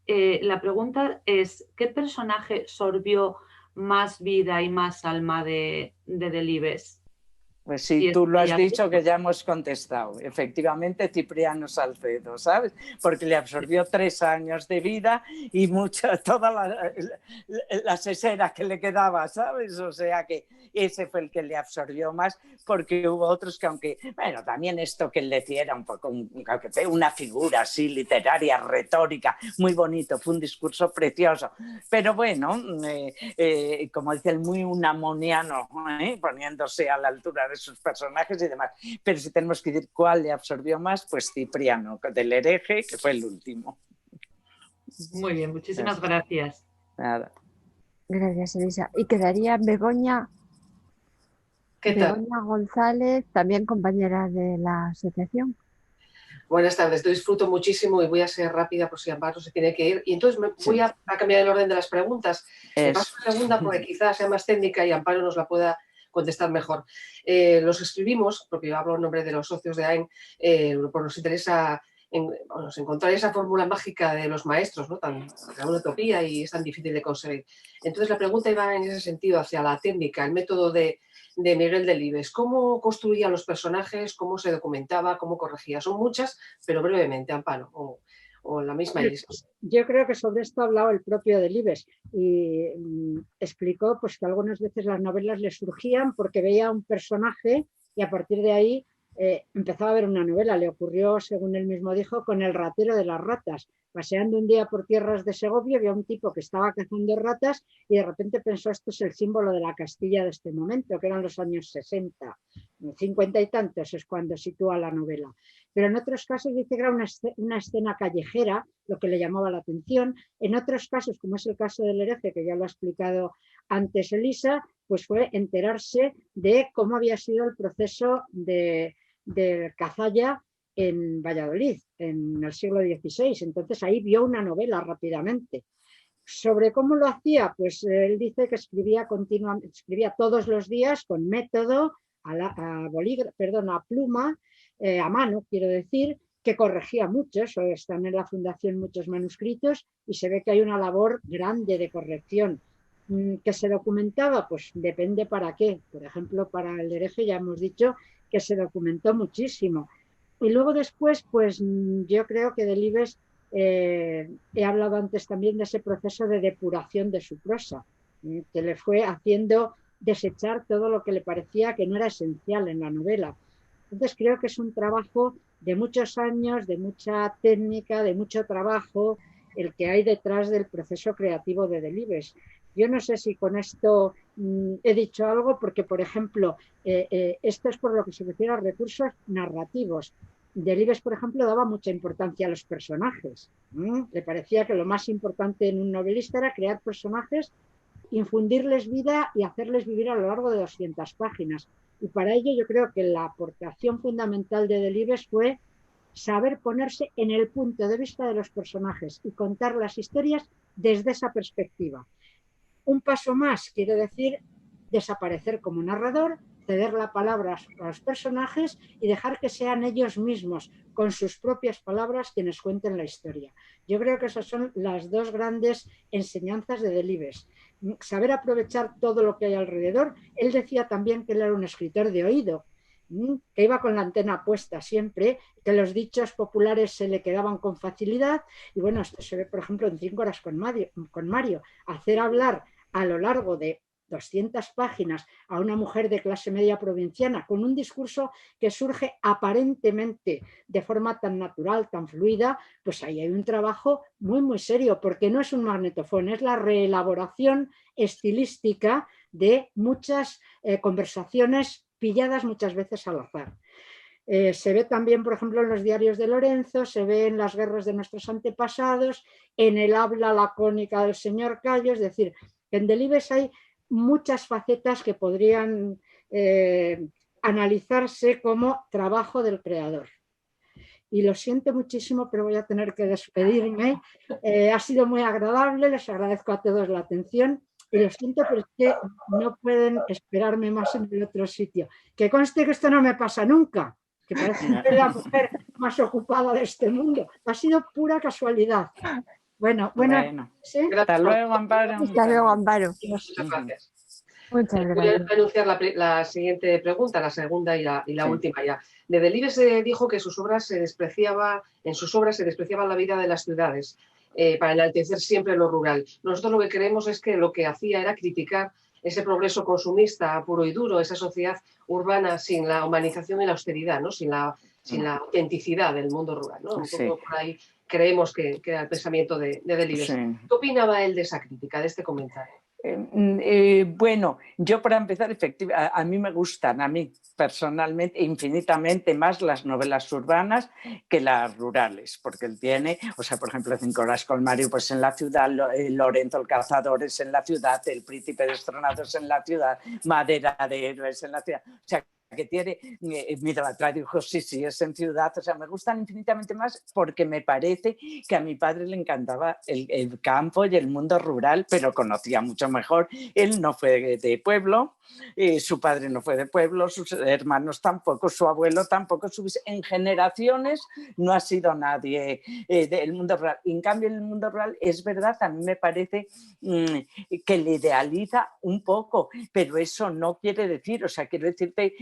La pregunta es, ¿qué personaje sorbió más vida y más alma de Delibes? Pues sí, tú lo has dicho, que ya hemos contestado. Efectivamente, Cipriano Salcedo, ¿sabes? Porque le absorbió 3 años de vida y toda la sesera que le quedaba, ¿sabes? O sea que ese fue el que le absorbió más, porque hubo otros que, aunque, bueno, también esto que él decía era un poco una figura así literaria, retórica, muy bonito, fue un discurso precioso. Pero bueno, como dice el muy unamoniano, poniéndose a la altura de sus personajes y demás. Pero si tenemos que decir cuál le absorbió más, pues Cipriano, del hereje, que fue el último. Muy bien, muchísimas gracias. Nada. Gracias, Elisa. Y quedaría Begoña González, también compañera de la asociación. Buenas tardes, disfruto muchísimo y voy a ser rápida por si Amparo se tiene que ir. Y entonces voy a cambiar el orden de las preguntas. Me paso a la segunda porque quizás sea más técnica y Amparo nos la pueda contestar mejor. Los escribimos, porque yo hablo en nombre de los socios de AEN, pues nos interesa encontrar esa fórmula mágica de los maestros, ¿no? Una utopía y es tan difícil de conseguir. Entonces la pregunta iba en ese sentido hacia la técnica, el método de Miguel Delibes. ¿Cómo construía los personajes? ¿Cómo se documentaba? ¿Cómo corregía? Son muchas, pero brevemente, Amparo, o la misma Elisa. Yo creo que sobre esto ha hablado el propio Delibes y explicó pues, que algunas veces las novelas le surgían porque veía un personaje y a partir de ahí empezaba a ver una novela. Le ocurrió, según él mismo dijo, con El ratero de las ratas. Paseando un día por tierras de Segovia, vio a un tipo que estaba cazando ratas y de repente pensó, esto es el símbolo de la Castilla de este momento, que eran los años 60, 50 y tantos es cuando sitúa la novela. Pero en otros casos dice que era una escena callejera, lo que le llamaba la atención. En otros casos, como es el caso del hereje, que ya lo ha explicado antes Elisa, pues fue enterarse de cómo había sido el proceso de Cazalla en Valladolid, en el siglo XVI. Entonces ahí vio una novela rápidamente. ¿Sobre cómo lo hacía? Pues él dice que escribía todos los días con método, a pluma, a mano, quiero decir, que corregía mucho. Eso están en la Fundación muchos manuscritos y se ve que hay una labor grande de corrección. ¿Que se documentaba? Pues depende para qué. Por ejemplo, para el hereje ya hemos dicho que se documentó muchísimo. Y luego después, pues yo creo que Delibes, he hablado antes también de ese proceso de depuración de su prosa, que le fue haciendo desechar todo lo que le parecía que no era esencial en la novela. Entonces creo que es un trabajo de muchos años, de mucha técnica, de mucho trabajo, el que hay detrás del proceso creativo de Delibes. Yo no sé si con esto he dicho algo, porque, por ejemplo, esto es por lo que se refiere a recursos narrativos. Delibes, por ejemplo, daba mucha importancia a los personajes. Le parecía que lo más importante en un novelista era crear personajes, infundirles vida y hacerles vivir a lo largo de 200 páginas. Y para ello yo creo que la aportación fundamental de Delibes fue saber ponerse en el punto de vista de los personajes y contar las historias desde esa perspectiva. Un paso más quiere decir desaparecer como narrador, ceder la palabra a los personajes y dejar que sean ellos mismos, con sus propias palabras, quienes cuenten la historia. Yo creo que esas son las dos grandes enseñanzas de Delibes. Saber aprovechar todo lo que hay alrededor. Él decía también que él era un escritor de oído, que iba con la antena puesta siempre, que los dichos populares se le quedaban con facilidad. Y bueno, esto se ve, por ejemplo, en 5 horas con Mario. Hacer hablar a lo largo de 200 páginas a una mujer de clase media provinciana con un discurso que surge aparentemente de forma tan natural, tan fluida, pues ahí hay un trabajo muy, muy serio, porque no es un magnetofón, es la reelaboración estilística de muchas conversaciones pilladas muchas veces al azar. Se ve también, por ejemplo, en los diarios de Lorenzo, se ve en las guerras de nuestros antepasados, en el habla lacónica del señor Cayo, es decir, en Delibes hay muchas facetas que podrían analizarse como trabajo del creador. Y lo siento muchísimo, pero voy a tener que despedirme. Ha sido muy agradable, les agradezco a todos la atención y lo siento, pero es que no pueden esperarme más en el otro sitio. Que conste que esto no me pasa nunca, que parece que soy la mujer más ocupada de este mundo. Ha sido pura casualidad. Bueno. ¿sí? Hasta luego, Amparo. Hasta luego, Amparo. Muchas gracias. Muchas Voy a gracias. anunciar la siguiente pregunta, la segunda y la última ya. De Delibes dijo que en sus obras se despreciaba la vida de las ciudades para enaltecer siempre lo rural. Nosotros lo que creemos es que lo que hacía era criticar ese progreso consumista puro y duro, esa sociedad urbana sin la humanización y la austeridad, ¿no? sin la autenticidad del mundo rural, ¿no? Un poco por ahí creemos que era el pensamiento de Delibes. ¿Qué opinaba él de esa crítica, de este comentario? Bueno, yo para empezar, efectivamente, a mí me gustan, a mí personalmente, infinitamente más las novelas urbanas que las rurales, porque él tiene, o sea, por ejemplo, 5 horas con Mario, pues en la ciudad, Lorenzo el cazador es en la ciudad, El príncipe destronado es en la ciudad, Madera de héroes en la ciudad, o sea, que tiene, mira, la tradujo, sí, es en ciudad, o sea, me gustan infinitamente más porque me parece que a mi padre le encantaba el campo y el mundo rural, pero conocía mucho mejor. Él no fue de pueblo, su padre no fue de pueblo, sus hermanos tampoco, su abuelo tampoco, en generaciones no ha sido nadie del mundo rural. En cambio, en el mundo rural es verdad, a mí me parece que le idealiza un poco, pero eso no quiere decir, o sea, quiero decirte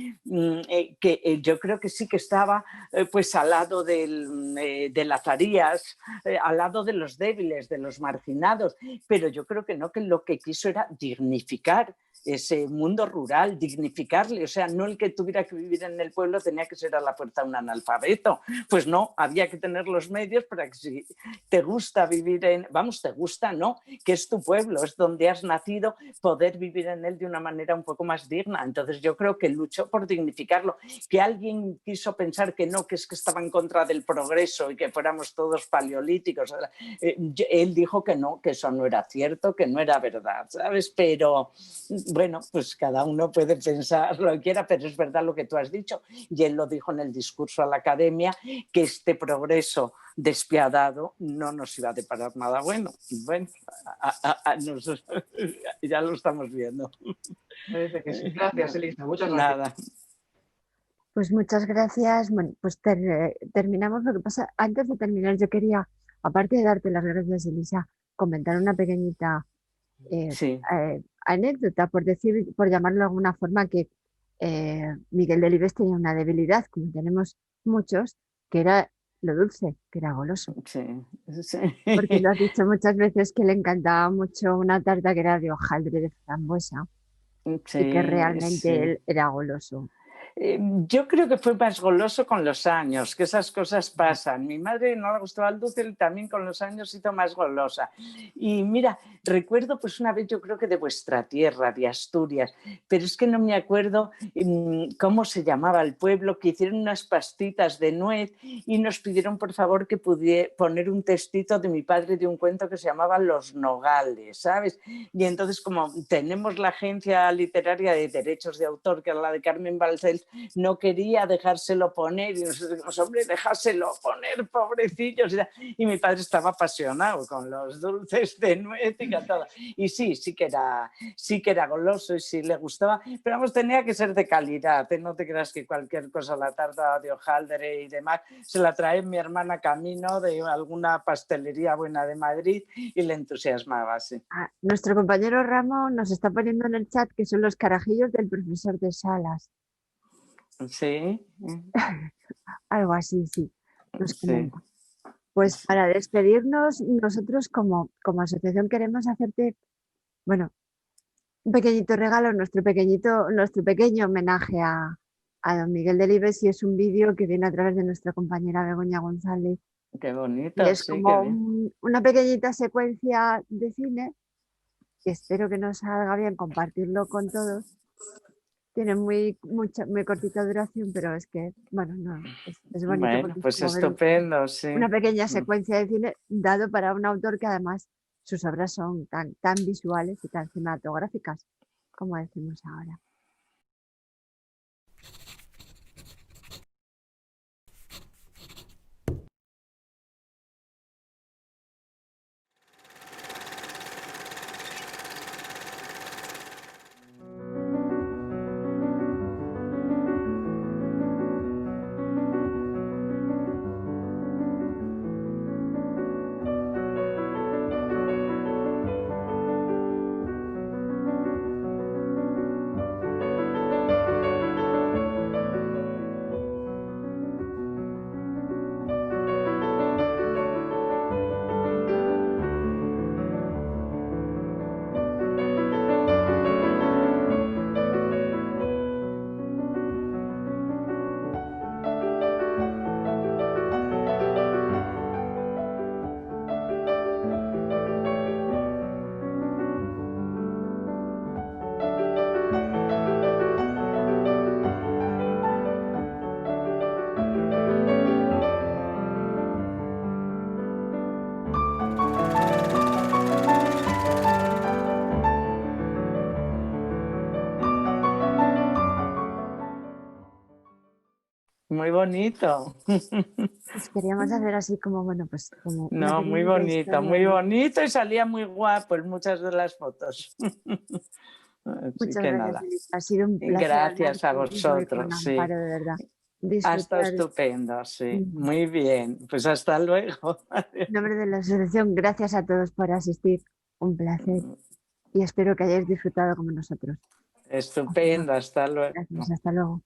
que yo creo que sí que estaba pues al lado de las Arías, al lado de los débiles, de los marginados, pero yo creo que no, que lo que quiso era dignificar ese mundo rural, dignificarle, o sea, no el que tuviera que vivir en el pueblo tenía que ser a la fuerza un analfabeto, pues no, había que tener los medios para que si te gusta vivir te gusta, no, que es tu pueblo, es donde has nacido, poder vivir en él de una manera un poco más digna. Entonces yo creo que luchó por dignificarlo, que alguien quiso pensar que no, que es que estaba en contra del progreso y que fuéramos todos paleolíticos, él dijo que no, que eso no era cierto, que no era verdad, ¿sabes? Pero bueno, pues cada uno puede pensar lo que quiera, pero es verdad lo que tú has dicho, y él lo dijo en el discurso a la academia, que este progreso despiadado no nos iba a deparar nada bueno. Bueno, ya lo estamos viendo. Parece que sí. Gracias, Elisa, muchas gracias. Nada. Pues muchas gracias. Bueno, pues terminamos. Lo que pasa, antes de terminar, yo quería, aparte de darte las gracias, Elisa, comentar una pequeñita anécdota, por llamarlo de alguna forma, que Miguel Delibes tenía una debilidad, como tenemos muchos, que era lo dulce, que era goloso. Porque lo has dicho muchas veces que le encantaba mucho una tarta que era de hojaldre de frambuesa y que realmente él era goloso. Yo creo que fue más goloso con los años, que esas cosas pasan. Mi madre no le gustaba el dulce y también con los años hizo más golosa. Y mira, recuerdo pues una vez, yo creo que de vuestra tierra, de Asturias, pero es que no me acuerdo cómo se llamaba el pueblo, que hicieron unas pastitas de nuez y nos pidieron por favor que pudiera poner un textito de mi padre de un cuento que se llamaba Los Nogales, ¿sabes? Y entonces, como tenemos la agencia literaria de derechos de autor, que era la de Carmen Balcells, no quería dejárselo poner y nosotros dijimos, hombre, déjaselo poner, pobrecillos. Y mi padre estaba apasionado con los dulces de nuez y todo. Y sí que era goloso y sí le gustaba, pero vamos, tenía que ser de calidad, no te creas que cualquier cosa, la tarta de hojaldre y demás, se la trae mi hermana camino de alguna pastelería buena de Madrid y le entusiasmaba, sí. Nuestro compañero Ramón nos está poniendo en el chat que son los carajillos del profesor de Salas. Sí. Algo así, sí. Pues para despedirnos, nosotros como asociación queremos hacerte, bueno, un pequeñito regalo, nuestro pequeño homenaje a don Miguel Delibes, y es un vídeo que viene a través de nuestra compañera Begoña González. Qué bonito. Y es como una pequeñita secuencia de cine que espero que nos salga bien compartirlo con todos. Tiene muy cortita duración, pero es que, bueno, no, es bonito. Bueno, pues estupendo, sí. Una pequeña secuencia de cine dado para un autor que además sus obras son tan visuales y tan cinematográficas, como decimos ahora. Muy bonito. Pues queríamos hacer así como, bueno, pues como una No, muy pequeñita bonito, historia, muy ¿no? bonito y salía muy guapo en muchas de las fotos. Así Muchas que gracias, nada. Elisa. Ha sido un placer Gracias a hablar contigo y con vosotros, sí. Amparo, de verdad. Ha estado Disfrutar. estupendo, sí. Muy bien. Pues hasta luego. En nombre de la asociación, gracias a todos por asistir. Un placer. Y espero que hayáis disfrutado como nosotros. Estupendo, hasta luego. Gracias, hasta luego.